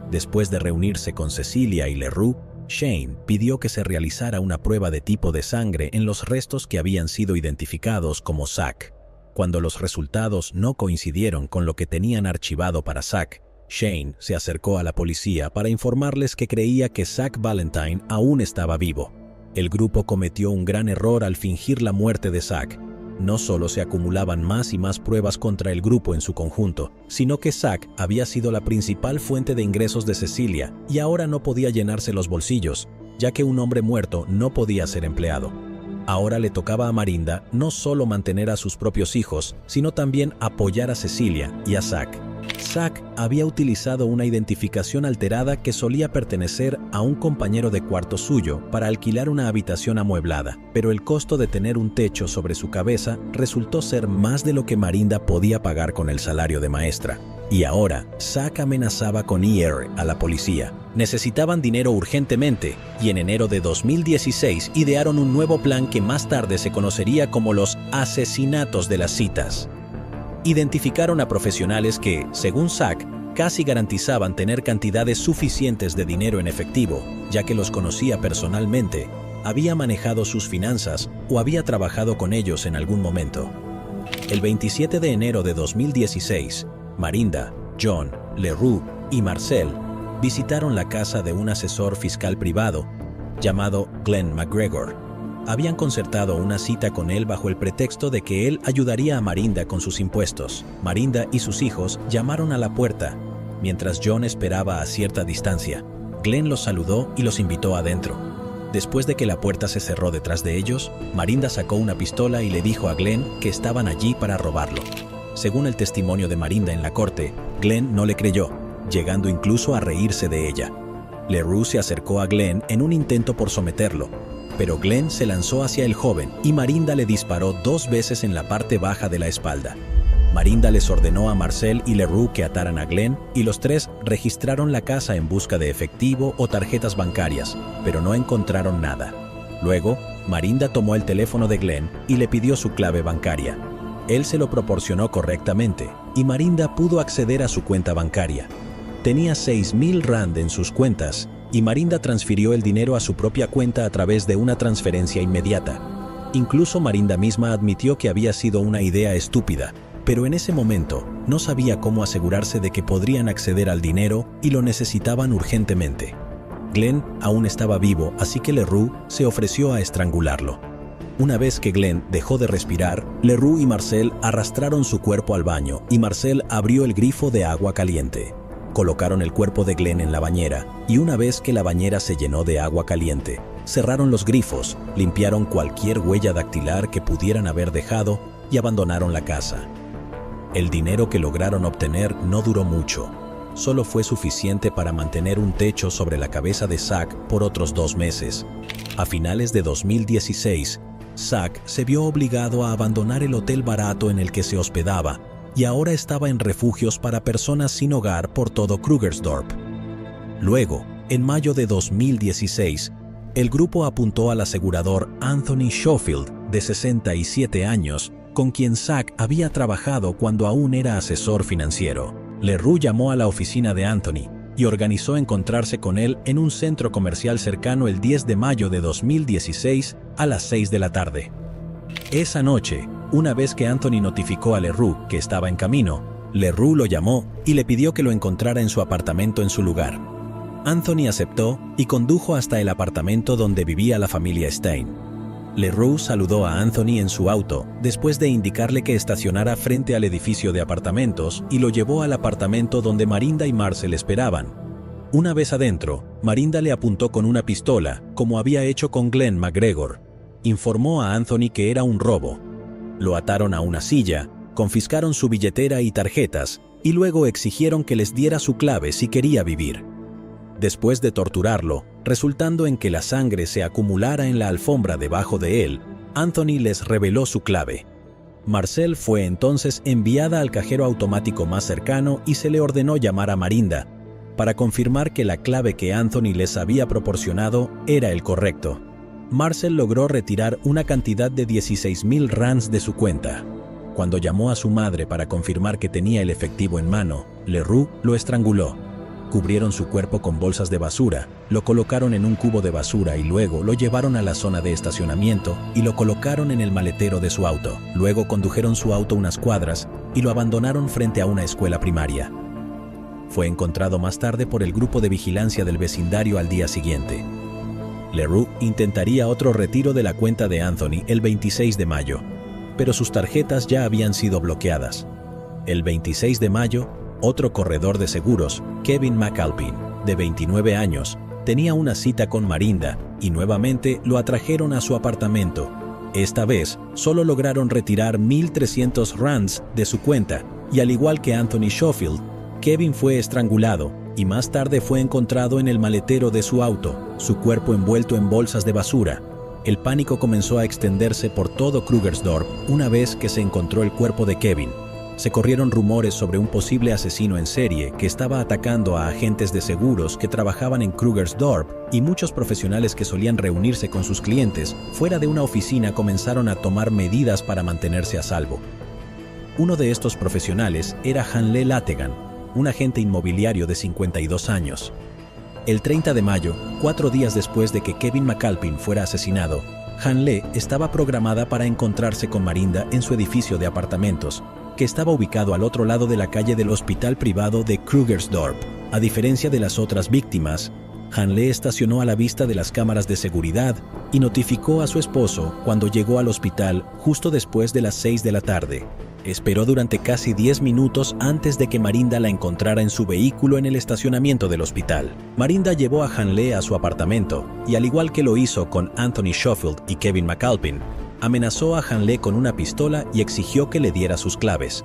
Después de reunirse con Cecilia y Leroux, Shane pidió que se realizara una prueba de tipo de sangre en los restos que habían sido identificados como Zach. Cuando los resultados no coincidieron con lo que tenían archivado para Zach, Shane se acercó a la policía para informarles que creía que Zach Valentine aún estaba vivo. El grupo cometió un gran error al fingir la muerte de Zach. No solo se acumulaban más y más pruebas contra el grupo en su conjunto, sino que Zach había sido la principal fuente de ingresos de Cecilia y ahora no podía llenarse los bolsillos, ya que un hombre muerto no podía ser empleado. Ahora le tocaba a Marinda no solo mantener a sus propios hijos, sino también apoyar a Cecilia y a Zach. Zach había utilizado una identificación alterada que solía pertenecer a un compañero de cuarto suyo para alquilar una habitación amueblada, pero el costo de tener un techo sobre su cabeza resultó ser más de lo que Marinda podía pagar con el salario de maestra. Y ahora, Zach amenazaba con IR a la policía. Necesitaban dinero urgentemente, y en enero de 2016 idearon un nuevo plan que más tarde se conocería como los asesinatos de las citas. Identificaron a profesionales que, según Zach, casi garantizaban tener cantidades suficientes de dinero en efectivo, ya que los conocía personalmente, había manejado sus finanzas o había trabajado con ellos en algún momento. El 27 de enero de 2016, Marinda, John, Leroux y Marcel visitaron la casa de un asesor fiscal privado llamado Glenn McGregor. Habían concertado una cita con él bajo el pretexto de que él ayudaría a Marinda con sus impuestos. Marinda y sus hijos llamaron a la puerta, mientras John esperaba a cierta distancia. Glenn los saludó y los invitó adentro. Después de que la puerta se cerró detrás de ellos, Marinda sacó una pistola y le dijo a Glenn que estaban allí para robarlo. Según el testimonio de Marinda en la corte, Glenn no le creyó, llegando incluso a reírse de ella. Leroux se acercó a Glenn en un intento por someterlo, pero Glenn se lanzó hacia el joven y Marinda le disparó 2 veces en la parte baja de la espalda. Marinda les ordenó a Marcel y Leroux que ataran a Glenn y los 3 registraron la casa en busca de efectivo o tarjetas bancarias, pero no encontraron nada. Luego, Marinda tomó el teléfono de Glenn y le pidió su clave bancaria. Él se lo proporcionó correctamente y Marinda pudo acceder a su cuenta bancaria. Tenía 6,000 rand en sus cuentas y Marinda transfirió el dinero a su propia cuenta a través de una transferencia inmediata. Incluso Marinda misma admitió que había sido una idea estúpida, pero en ese momento no sabía cómo asegurarse de que podrían acceder al dinero y lo necesitaban urgentemente. Glenn aún estaba vivo, así que Leroux se ofreció a estrangularlo. Una vez que Glenn dejó de respirar, Leroux y Marcel arrastraron su cuerpo al baño y Marcel abrió el grifo de agua caliente. Colocaron el cuerpo de Glenn en la bañera y una vez que la bañera se llenó de agua caliente, cerraron los grifos, limpiaron cualquier huella dactilar que pudieran haber dejado y abandonaron la casa. El dinero que lograron obtener no duró mucho. Solo fue suficiente para mantener un techo sobre la cabeza de Zach por otros 2 meses. A finales de 2016, Zach se vio obligado a abandonar el hotel barato en el que se hospedaba y ahora estaba en refugios para personas sin hogar por todo Krugersdorp. Luego, en mayo de 2016, el grupo apuntó al asegurador Anthony Schofield, de 67 años, con quien Zach había trabajado cuando aún era asesor financiero. Leroux llamó a la oficina de Anthony y organizó encontrarse con él en un centro comercial cercano el 10 de mayo de 2016 a las 6 de la tarde. Esa noche, una vez que Anthony notificó a Leroux que estaba en camino, Leroux lo llamó y le pidió que lo encontrara en su apartamento en su lugar. Anthony aceptó y condujo hasta el apartamento donde vivía la familia Stein. Leroux saludó a Anthony en su auto después de indicarle que estacionara frente al edificio de apartamentos y lo llevó al apartamento donde Marinda y Marcel esperaban. Una vez adentro, Marinda le apuntó con una pistola, como había hecho con Glenn McGregor. Informó a Anthony que era un robo. Lo ataron a una silla, confiscaron su billetera y tarjetas y luego exigieron que les diera su clave si quería vivir. Después de torturarlo, resultando en que la sangre se acumulara en la alfombra debajo de él, Anthony les reveló su clave. Marcel fue entonces enviada al cajero automático más cercano y se le ordenó llamar a Marinda para confirmar que la clave que Anthony les había proporcionado era el correcto. Marcel logró retirar una cantidad de 16,000 rands de su cuenta. Cuando llamó a su madre para confirmar que tenía el efectivo en mano, Leroux lo estranguló. Cubrieron su cuerpo con bolsas de basura, lo colocaron en un cubo de basura y luego lo llevaron a la zona de estacionamiento y lo colocaron en el maletero de su auto. Luego condujeron su auto unas cuadras y lo abandonaron frente a una escuela primaria. Fue encontrado más tarde por el grupo de vigilancia del vecindario al día siguiente. Leroux intentaría otro retiro de la cuenta de Anthony el 26 de mayo, pero sus tarjetas ya habían sido bloqueadas. El 26 de mayo, otro corredor de seguros, Kevin McAlpin, de 29 años, tenía una cita con Marinda y nuevamente lo atrajeron a su apartamento. Esta vez, solo lograron retirar 1,300 rands de su cuenta y al igual que Anthony Schofield, Kevin fue estrangulado y más tarde fue encontrado en el maletero de su auto, su cuerpo envuelto en bolsas de basura. El pánico comenzó a extenderse por todo Krugersdorp una vez que se encontró el cuerpo de Kevin. Se corrieron rumores sobre un posible asesino en serie que estaba atacando a agentes de seguros que trabajaban en Krugersdorp y muchos profesionales que solían reunirse con sus clientes fuera de una oficina comenzaron a tomar medidas para mantenerse a salvo. Uno de estos profesionales era Hanle Lategan, un agente inmobiliario de 52 años. El 30 de mayo, 4 días después de que Kevin McAlpin fuera asesinado, Hanle estaba programada para encontrarse con Marinda en su edificio de apartamentos, que estaba ubicado al otro lado de la calle del hospital privado de Krugersdorp. A diferencia de las otras víctimas, Hanle estacionó a la vista de las cámaras de seguridad y notificó a su esposo cuando llegó al hospital justo después de las 6 de la tarde. Esperó durante casi 10 minutos antes de que Marinda la encontrara en su vehículo en el estacionamiento del hospital. Marinda llevó a Hanle a su apartamento y al igual que lo hizo con Anthony Schofield y Kevin McAlpin, amenazó a Hanle con una pistola y exigió que le diera sus claves.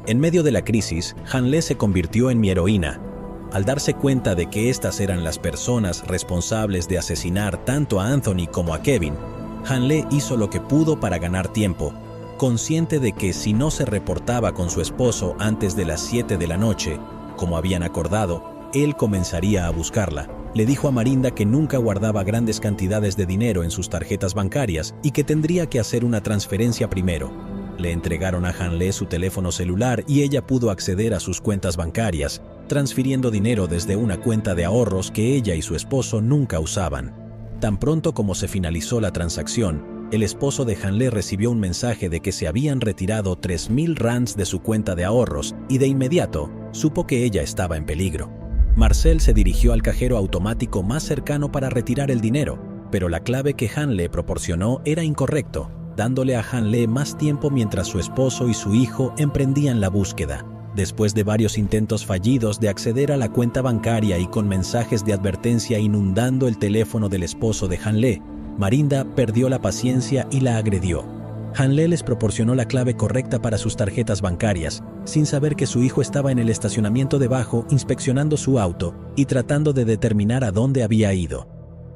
En medio de la crisis, Hanle se convirtió en mi heroína. Al darse cuenta de que estas eran las personas responsables de asesinar tanto a Anthony como a Kevin, Hanley hizo lo que pudo para ganar tiempo, consciente de que si no se reportaba con su esposo antes de las 7 de la noche, como habían acordado, él comenzaría a buscarla. Le dijo a Marinda que nunca guardaba grandes cantidades de dinero en sus tarjetas bancarias y que tendría que hacer una transferencia primero. Le entregaron a Hanley su teléfono celular y ella pudo acceder a sus cuentas bancarias, transfiriendo dinero desde una cuenta de ahorros que ella y su esposo nunca usaban. Tan pronto como se finalizó la transacción, el esposo de Hanley recibió un mensaje de que se habían retirado 3,000 rands de su cuenta de ahorros y de inmediato supo que ella estaba en peligro. Marcel se dirigió al cajero automático más cercano para retirar el dinero, pero la clave que Hanley proporcionó era incorrecto, dándole a Hanley más tiempo mientras su esposo y su hijo emprendían la búsqueda. Después de varios intentos fallidos de acceder a la cuenta bancaria y con mensajes de advertencia inundando el teléfono del esposo de Hanley, Marinda perdió la paciencia y la agredió. Hanley les proporcionó la clave correcta para sus tarjetas bancarias, sin saber que su hijo estaba en el estacionamiento debajo inspeccionando su auto y tratando de determinar a dónde había ido.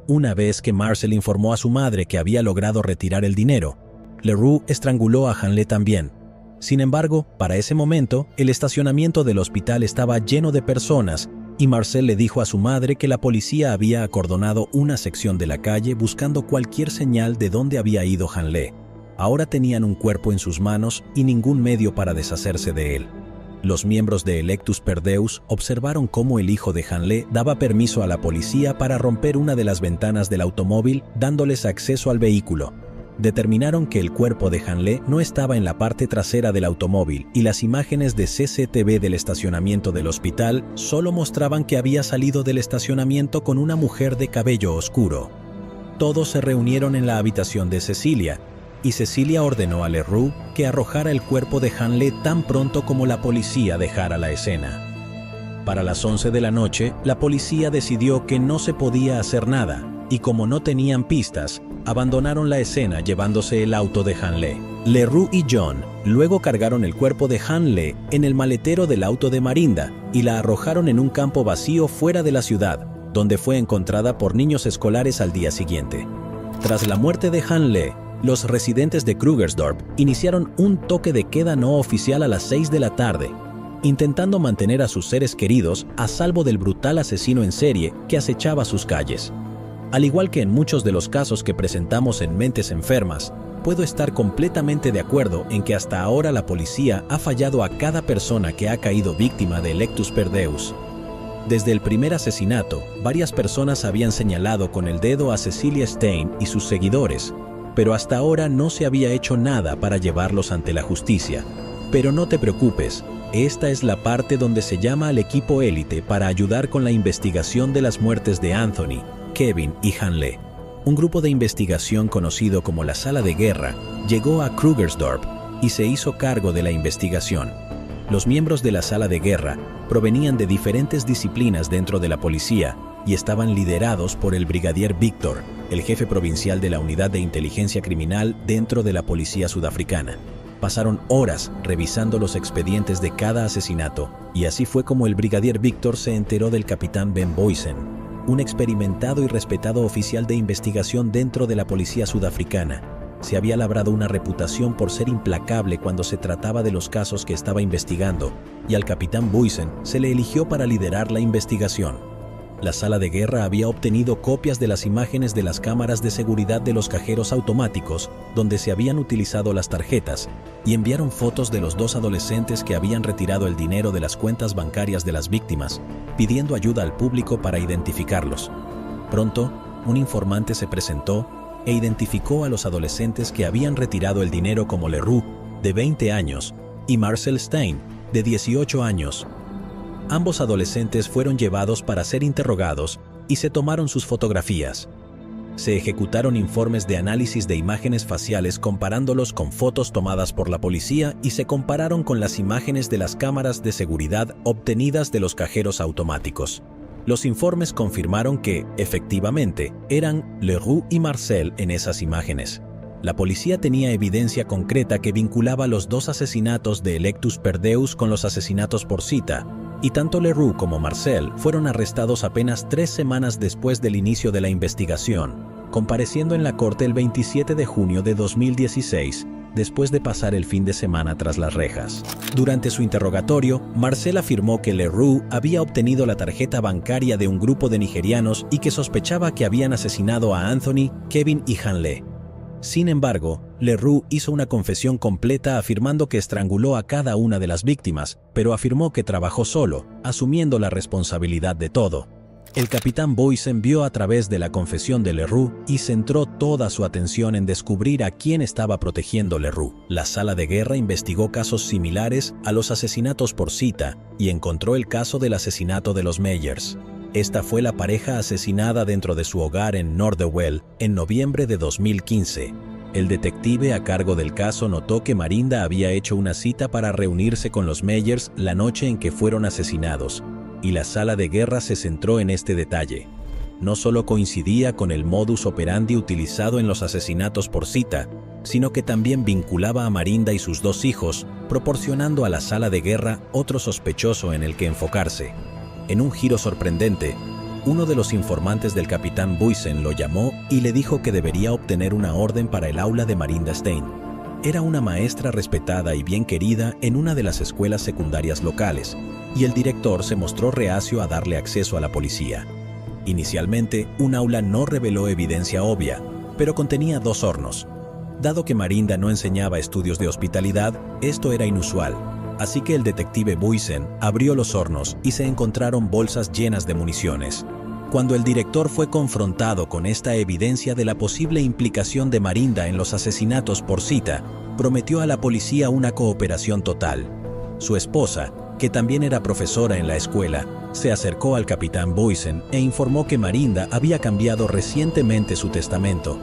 Una vez que Marcel informó a su madre que había logrado retirar el dinero, Leroux estranguló a Hanley también. Sin embargo, para ese momento, el estacionamiento del hospital estaba lleno de personas y Marcel le dijo a su madre que la policía había acordonado una sección de la calle buscando cualquier señal de dónde había ido Hanley. Ahora tenían un cuerpo en sus manos y ningún medio para deshacerse de él. Los miembros de Electus per Deus observaron cómo el hijo de Hanley daba permiso a la policía para romper una de las ventanas del automóvil, dándoles acceso al vehículo. Determinaron que el cuerpo de Hanley no estaba en la parte trasera del automóvil y las imágenes de CCTV del estacionamiento del hospital solo mostraban que había salido del estacionamiento con una mujer de cabello oscuro. Todos se reunieron en la habitación de Cecilia, y Cecilia ordenó a Leroux que arrojara el cuerpo de Hanley tan pronto como la policía dejara la escena. Para las 11 de la noche, la policía decidió que no se podía hacer nada, y como no tenían pistas, abandonaron la escena llevándose el auto de Hanley. Leroux y John luego cargaron el cuerpo de Hanley en el maletero del auto de Marinda y la arrojaron en un campo vacío fuera de la ciudad, donde fue encontrada por niños escolares al día siguiente. Tras la muerte de Hanley, los residentes de Krugersdorp iniciaron un toque de queda no oficial a las 6 de la tarde, intentando mantener a sus seres queridos a salvo del brutal asesino en serie que acechaba sus calles. Al igual que en muchos de los casos que presentamos en Mentes Enfermas, puedo estar completamente de acuerdo en que hasta ahora la policía ha fallado a cada persona que ha caído víctima de Electus per Deus. Desde el primer asesinato, varias personas habían señalado con el dedo a Cecilia Stein y sus seguidores, pero hasta ahora no se había hecho nada para llevarlos ante la justicia. Pero no te preocupes, esta es la parte donde se llama al equipo élite para ayudar con la investigación de las muertes de Anthony, Kevin y Hanley. Un grupo de investigación conocido como la Sala de Guerra llegó a Krugersdorp y se hizo cargo de la investigación. Los miembros de la Sala de Guerra provenían de diferentes disciplinas dentro de la policía y estaban liderados por el brigadier Victor, el jefe provincial de la Unidad de Inteligencia Criminal dentro de la policía sudafricana. Pasaron horas revisando los expedientes de cada asesinato y así fue como el brigadier Victor se enteró del capitán Ben Boysen, un experimentado y respetado oficial de investigación dentro de la policía sudafricana. Se había labrado una reputación por ser implacable cuando se trataba de los casos que estaba investigando, y al capitán Boysen se le eligió para liderar la investigación. La Sala de Guerra había obtenido copias de las imágenes de las cámaras de seguridad de los cajeros automáticos donde se habían utilizado las tarjetas y enviaron fotos de los dos adolescentes que habían retirado el dinero de las cuentas bancarias de las víctimas, pidiendo ayuda al público para identificarlos. Pronto, un informante se presentó e identificó a los adolescentes que habían retirado el dinero como Leroux, de 20 años, y Marcel Stein, de 18 años. Ambos adolescentes fueron llevados para ser interrogados y se tomaron sus fotografías. Se ejecutaron informes de análisis de imágenes faciales comparándolos con fotos tomadas por la policía y se compararon con las imágenes de las cámaras de seguridad obtenidas de los cajeros automáticos. Los informes confirmaron que, efectivamente, eran Leroux y Marcel en esas imágenes. La policía tenía evidencia concreta que vinculaba los dos asesinatos de Electus per Deus con los asesinatos por cita, y tanto Leroux como Marcel fueron arrestados apenas 3 semanas después del inicio de la investigación, compareciendo en la corte el 27 de junio de 2016, después de pasar el fin de semana tras las rejas. Durante su interrogatorio, Marcel afirmó que Leroux había obtenido la tarjeta bancaria de un grupo de nigerianos y que sospechaba que habían asesinado a Anthony, Kevin y Hanle. Sin embargo, Leroux hizo una confesión completa afirmando que estranguló a cada una de las víctimas, pero afirmó que trabajó solo, asumiendo la responsabilidad de todo. El capitán Boysen vio a través de la confesión de Leroux y centró toda su atención en descubrir a quién estaba protegiendo Leroux. La sala de guerra investigó casos similares a los asesinatos por cita y encontró el caso del asesinato de los Meyers. Esta fue la pareja asesinada dentro de su hogar en Northwell en noviembre de 2015. El detective a cargo del caso notó que Marinda había hecho una cita para reunirse con los Meyers la noche en que fueron asesinados, y la sala de guerra se centró en este detalle. No solo coincidía con el modus operandi utilizado en los asesinatos por cita, sino que también vinculaba a Marinda y sus 2 hijos, proporcionando a la sala de guerra otro sospechoso en el que enfocarse. En un giro sorprendente, uno de los informantes del capitán Boysen lo llamó y le dijo que debería obtener una orden para el aula de Marinda Stein. Era una maestra respetada y bien querida en una de las escuelas secundarias locales, y el director se mostró reacio a darle acceso a la policía. Inicialmente, un aula no reveló evidencia obvia, pero contenía 2 hornos. Dado que Marinda no enseñaba estudios de hospitalidad, esto era inusual. Así que el detective Boysen abrió los hornos y se encontraron bolsas llenas de municiones. Cuando el director fue confrontado con esta evidencia de la posible implicación de Marinda en los asesinatos por cita, prometió a la policía una cooperación total. Su esposa, que también era profesora en la escuela, se acercó al capitán Boysen e informó que Marinda había cambiado recientemente su testamento.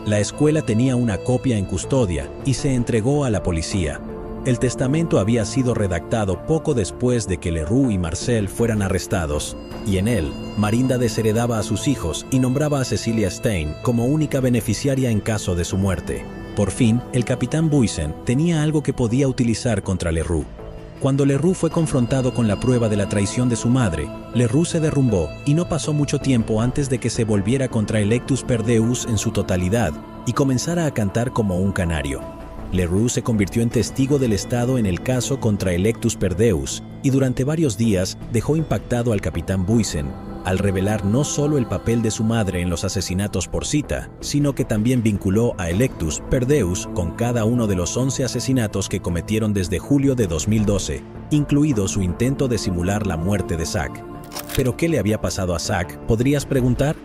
La escuela tenía una copia en custodia y se entregó a la policía. El testamento había sido redactado poco después de que Leroux y Marcel fueran arrestados, y en él, Marinda desheredaba a sus hijos y nombraba a Cecilia Stein como única beneficiaria en caso de su muerte. Por fin, el capitán Boysen tenía algo que podía utilizar contra Leroux. Cuando Leroux fue confrontado con la prueba de la traición de su madre, Leroux se derrumbó y no pasó mucho tiempo antes de que se volviera contra Electus per Deus en su totalidad y comenzara a cantar como un canario. Leroux se convirtió en testigo del Estado en el caso contra Electus per Deus y durante varios días dejó impactado al capitán Boysen al revelar no solo el papel de su madre en los asesinatos por cita, sino que también vinculó a Electus per Deus con cada uno de los 11 asesinatos que cometieron desde julio de 2012, incluido su intento de simular la muerte de Zack. ¿Pero qué le había pasado a Zack?, podrías preguntar.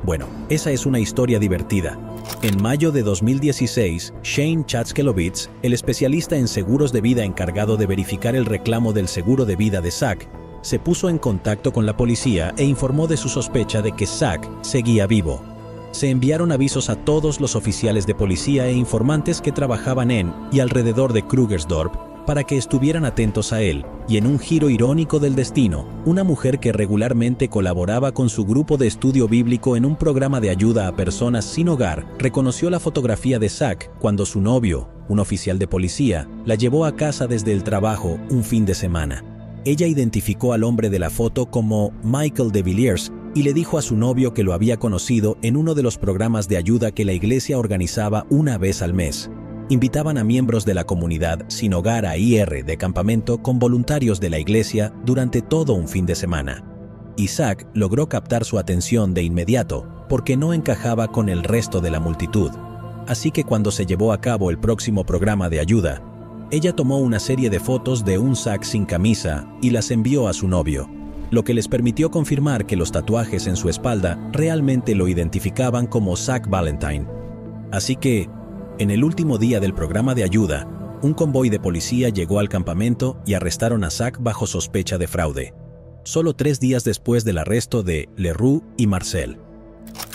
Bueno, esa es una historia divertida. En mayo de 2016, Shane Chatskelovitz, el especialista en seguros de vida encargado de verificar el reclamo del seguro de vida de Zack, se puso en contacto con la policía e informó de su sospecha de que Zack seguía vivo. Se enviaron avisos a todos los oficiales de policía e informantes que trabajaban en y alrededor de Krugersdorp para que estuvieran atentos a él, y en un giro irónico del destino, una mujer que regularmente colaboraba con su grupo de estudio bíblico en un programa de ayuda a personas sin hogar, reconoció la fotografía de Zack cuando su novio, un oficial de policía, la llevó a casa desde el trabajo un fin de semana. Ella identificó al hombre de la foto como Michael de Villiers y le dijo a su novio que lo había conocido en uno de los programas de ayuda que la iglesia organizaba una vez al mes. Invitaban a miembros de la comunidad sin hogar a IR de campamento con voluntarios de la iglesia durante todo un fin de semana. Zack logró captar su atención de inmediato porque no encajaba con el resto de la multitud. Así que cuando se llevó a cabo el próximo programa de ayuda, ella tomó una serie de fotos de un Zack sin camisa y las envió a su novio, lo que les permitió confirmar que los tatuajes en su espalda realmente lo identificaban como Zack Valentine. Así que, en el último día del programa de ayuda, un convoy de policía llegó al campamento y arrestaron a Zack bajo sospecha de fraude, solo 3 días después del arresto de Leroux y Marcel.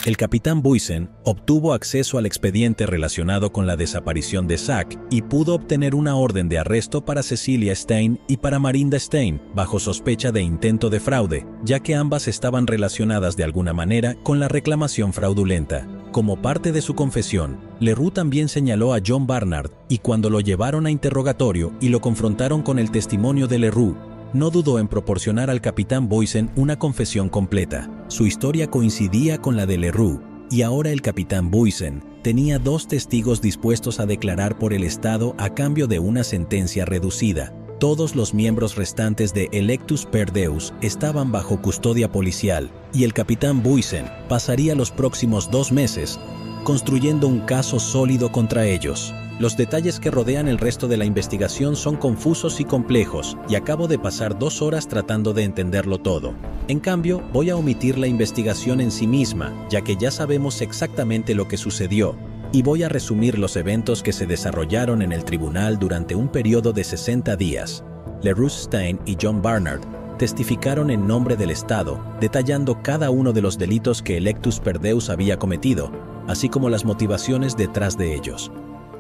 El capitán Boysen obtuvo acceso al expediente relacionado con la desaparición de Zack y pudo obtener una orden de arresto para Cecilia Stein y para Marinda Stein bajo sospecha de intento de fraude, ya que ambas estaban relacionadas de alguna manera con la reclamación fraudulenta. Como parte de su confesión, Leroux también señaló a John Barnard y cuando lo llevaron a interrogatorio y lo confrontaron con el testimonio de Leroux, no dudó en proporcionar al capitán Boysen una confesión completa. Su historia coincidía con la de Leroux, y ahora el capitán Boysen tenía 2 testigos dispuestos a declarar por el Estado a cambio de una sentencia reducida. Todos los miembros restantes de Electus per Deus estaban bajo custodia policial, y el capitán Boysen pasaría los próximos 2 meses construyendo un caso sólido contra ellos. Los detalles que rodean el resto de la investigación son confusos y complejos, y acabo de pasar 2 horas tratando de entenderlo todo. En cambio, voy a omitir la investigación en sí misma, ya que ya sabemos exactamente lo que sucedió, y voy a resumir los eventos que se desarrollaron en el tribunal durante un periodo de 60 días. LaRouche Stein y John Barnard testificaron en nombre del Estado, detallando cada uno de los delitos que Electus per Deus había cometido, así como las motivaciones detrás de ellos.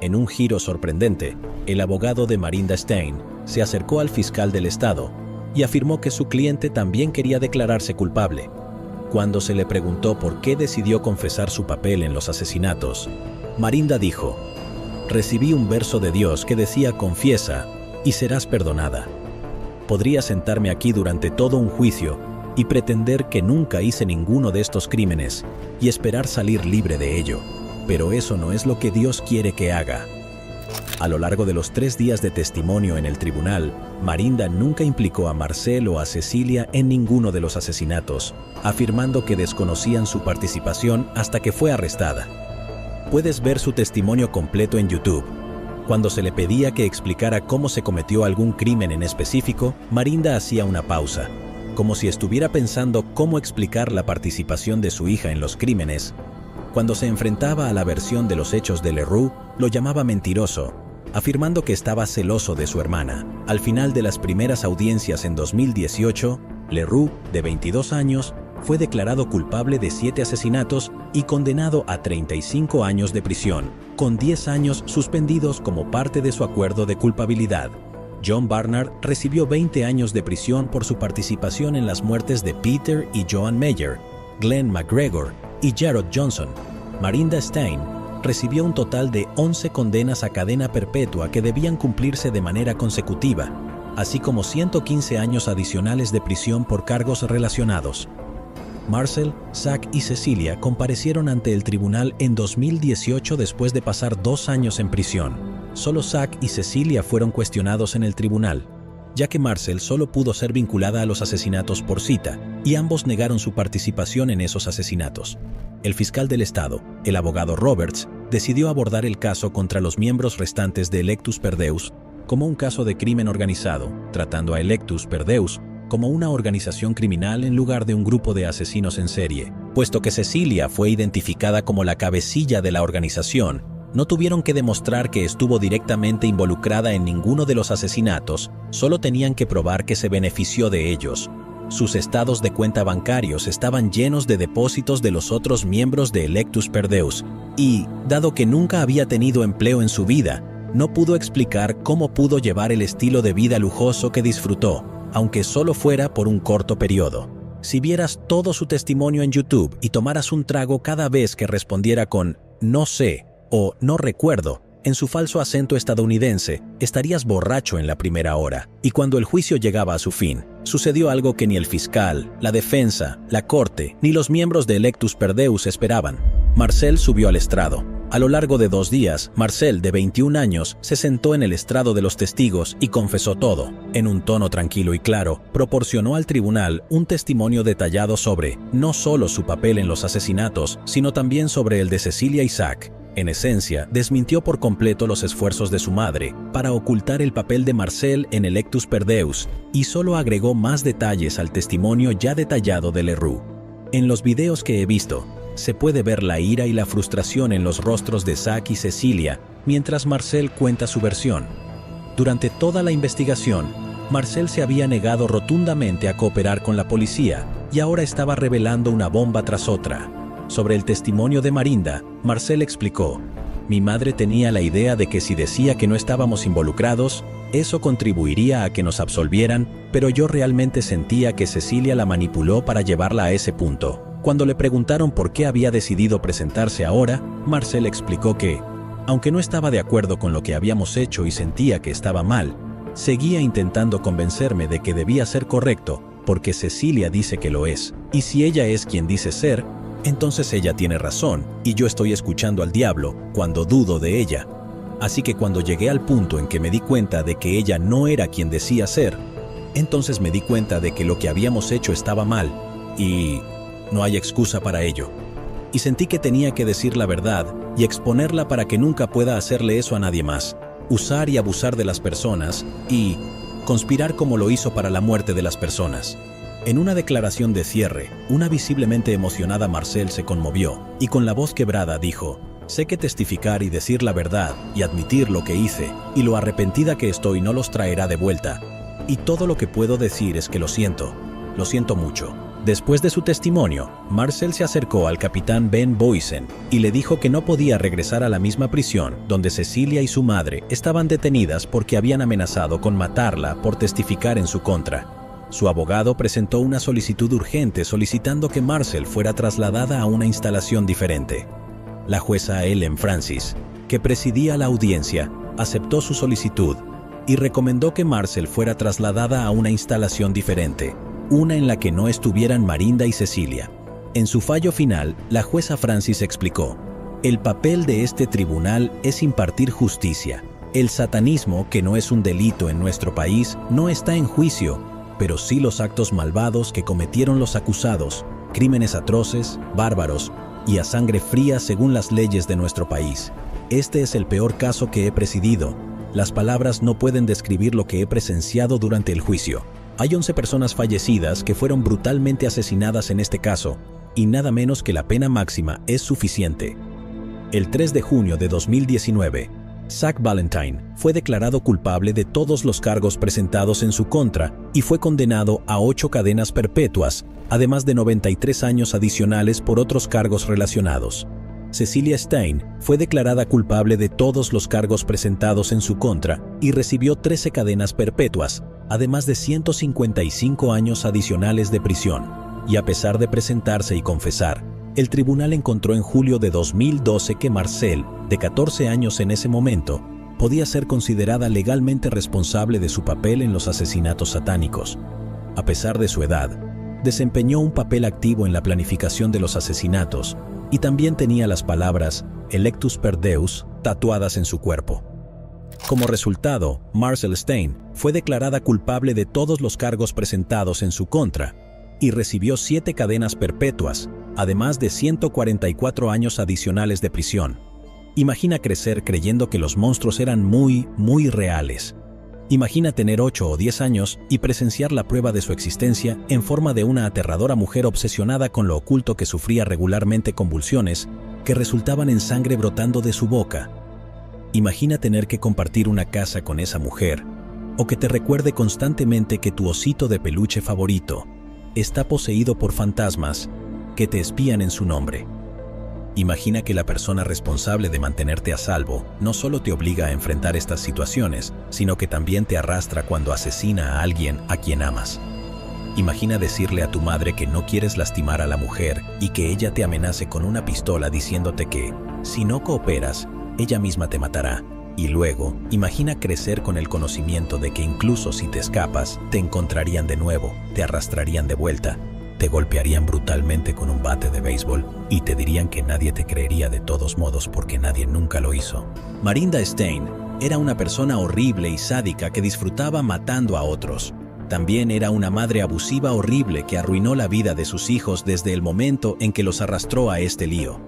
En un giro sorprendente, el abogado de Marinda Stein se acercó al fiscal del Estado y afirmó que su cliente también quería declararse culpable. Cuando se le preguntó por qué decidió confesar su papel en los asesinatos, Marinda dijo: «Recibí un verso de Dios que decía: confiesa y serás perdonada. Podría sentarme aquí durante todo un juicio y pretender que nunca hice ninguno de estos crímenes y esperar salir libre de ello, pero eso no es lo que Dios quiere que haga». A lo largo de los 3 días de testimonio en el tribunal, Marinda nunca implicó a Marcel o a Cecilia en ninguno de los asesinatos, afirmando que desconocían su participación hasta que fue arrestada. Puedes ver su testimonio completo en YouTube. Cuando se le pedía que explicara cómo se cometió algún crimen en específico, Marinda hacía una pausa, como si estuviera pensando cómo explicar la participación de su hija en los crímenes. Cuando se enfrentaba a la versión de los hechos de Leroux, lo llamaba mentiroso, afirmando que estaba celoso de su hermana. Al final de las primeras audiencias en 2018, Leroux, de 22 años, fue declarado culpable de 7 asesinatos y condenado a 35 años de prisión, con 10 años suspendidos como parte de su acuerdo de culpabilidad. John Barnard recibió 20 años de prisión por su participación en las muertes de Peter y Joan Meyer, Glenn McGregor y Jarrod Johnson. Marinda Stein recibió un total de 11 condenas a cadena perpetua que debían cumplirse de manera consecutiva, así como 115 años adicionales de prisión por cargos relacionados. Marcel, Zach y Cecilia comparecieron ante el tribunal en 2018 después de pasar 2 años en prisión. Solo Zach y Cecilia fueron cuestionados en el tribunal, ya que Marcel solo pudo ser vinculada a los asesinatos por cita, y ambos negaron su participación en esos asesinatos. El fiscal del Estado, el abogado Roberts, decidió abordar el caso contra los miembros restantes de Electus per Deus como un caso de crimen organizado, tratando a Electus per Deus como una organización criminal en lugar de un grupo de asesinos en serie. Puesto que Cecilia fue identificada como la cabecilla de la organización, no tuvieron que demostrar que estuvo directamente involucrada en ninguno de los asesinatos, solo tenían que probar que se benefició de ellos. Sus estados de cuenta bancarios estaban llenos de depósitos de los otros miembros de Electus per Deus, y, dado que nunca había tenido empleo en su vida, no pudo explicar cómo pudo llevar el estilo de vida lujoso que disfrutó, aunque solo fuera por un corto periodo. Si vieras todo su testimonio en YouTube y tomaras un trago cada vez que respondiera con «no sé» o «no recuerdo», en su falso acento estadounidense, estarías borracho en la primera hora. Y cuando el juicio llegaba a su fin, sucedió algo que ni el fiscal, la defensa, la corte, ni los miembros de Electus per Deus esperaban. Marcel subió al estrado. A lo largo de 2 días, Marcel, de 21 años, se sentó en el estrado de los testigos y confesó todo. En un tono tranquilo y claro, proporcionó al tribunal un testimonio detallado sobre no solo su papel en los asesinatos, sino también sobre el de Cecilia y Zach. En esencia, desmintió por completo los esfuerzos de su madre para ocultar el papel de Marcel en Electus per Deus y solo agregó más detalles al testimonio ya detallado de Leroux. En los videos que he visto, se puede ver la ira y la frustración en los rostros de Zach y Cecilia mientras Marcel cuenta su versión. Durante toda la investigación, Marcel se había negado rotundamente a cooperar con la policía y ahora estaba revelando una bomba tras otra. Sobre el testimonio de Marinda, Marcel explicó: «Mi madre tenía la idea de que si decía que no estábamos involucrados, eso contribuiría a que nos absolvieran, pero yo realmente sentía que Cecilia la manipuló para llevarla a ese punto». Cuando le preguntaron por qué había decidido presentarse ahora, Marcel explicó que, aunque no estaba de acuerdo con lo que habíamos hecho y sentía que estaba mal, Seguía intentando convencerme de que debía ser correcto, porque Cecilia dice que lo es, y si ella es quien dice ser, entonces ella tiene razón, y yo estoy escuchando al diablo cuando dudo de ella. Así que cuando llegué al punto en que me di cuenta de que ella no era quien decía ser, entonces me di cuenta de que lo que habíamos hecho estaba mal, y no hay excusa para ello. Y sentí que tenía que decir la verdad y exponerla para que nunca pueda hacerle eso a nadie más, usar y abusar de las personas y conspirar como lo hizo para la muerte de las personas. En una declaración de cierre, una visiblemente emocionada Marcel se conmovió y con la voz quebrada dijo: «Sé que testificar y decir la verdad y admitir lo que hice y lo arrepentida que estoy no los traerá de vuelta. Y todo lo que puedo decir es que lo siento mucho». Después de su testimonio, Marcel se acercó al capitán Ben Boysen y le dijo que no podía regresar a la misma prisión donde Cecilia y su madre estaban detenidas porque habían amenazado con matarla por testificar en su contra. Su abogado presentó una solicitud urgente solicitando que Marcel fuera trasladada a una instalación diferente. La jueza Ellen Francis, que presidía la audiencia, aceptó su solicitud y recomendó que Marcel fuera trasladada a una instalación diferente, una en la que no estuvieran Marinda y Cecilia. En su fallo final, la jueza Francis explicó: «El papel de este tribunal es impartir justicia. El satanismo, que no es un delito en nuestro país, no está en juicio, pero sí los actos malvados que cometieron los acusados, crímenes atroces, bárbaros y a sangre fría según las leyes de nuestro país. Este es el peor caso que he presidido. Las palabras no pueden describir lo que he presenciado durante el juicio. Hay 11 personas fallecidas que fueron brutalmente asesinadas en este caso, y nada menos que la pena máxima es suficiente». El 3 de junio de 2019, Zach Valentine fue declarado culpable de todos los cargos presentados en su contra y fue condenado a 8 cadenas perpetuas, además de 93 años adicionales por otros cargos relacionados. Cecilia Stein fue declarada culpable de todos los cargos presentados en su contra y recibió 13 cadenas perpetuas, además de 155 años adicionales de prisión. Y a pesar de presentarse y confesar, el tribunal encontró en julio de 2012 que Marcel, de 14 años en ese momento, podía ser considerada legalmente responsable de su papel en los asesinatos satánicos. A pesar de su edad, desempeñó un papel activo en la planificación de los asesinatos y también tenía las palabras «Electus per Deus» tatuadas en su cuerpo. Como resultado, Marcel Stein fue declarada culpable de todos los cargos presentados en su contra y recibió 7 cadenas perpetuas, además de 144 años adicionales de prisión. Imagina crecer creyendo que los monstruos eran muy reales. Imagina tener 8 o 10 años y presenciar la prueba de su existencia en forma de una aterradora mujer obsesionada con lo oculto que sufría regularmente convulsiones que resultaban en sangre brotando de su boca. Imagina tener que compartir una casa con esa mujer, o que te recuerde constantemente que tu osito de peluche favorito está poseído por fantasmas que te espían en su nombre. Imagina que la persona responsable de mantenerte a salvo no solo te obliga a enfrentar estas situaciones, sino que también te arrastra cuando asesina a alguien a quien amas. Imagina decirle a tu madre que no quieres lastimar a la mujer y que ella te amenace con una pistola diciéndote que, si no cooperas, ella misma te matará. Y luego, imagina crecer con el conocimiento de que incluso si te escapas, te encontrarían de nuevo, te arrastrarían de vuelta, te golpearían brutalmente con un bate de béisbol y te dirían que nadie te creería de todos modos porque nadie nunca lo hizo. Marinda Stein era una persona horrible y sádica que disfrutaba matando a otros. También era una madre abusiva horrible que arruinó la vida de sus hijos desde el momento en que los arrastró a este lío.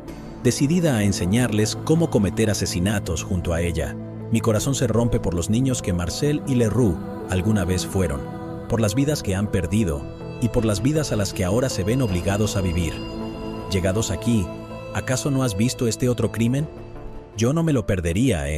Decidida a enseñarles cómo cometer asesinatos junto a ella, mi corazón se rompe por los niños que Marcel y Leroux alguna vez fueron, por las vidas que han perdido y por las vidas a las que ahora se ven obligados a vivir. Llegados aquí, ¿acaso no has visto este otro crimen? Yo no me lo perdería,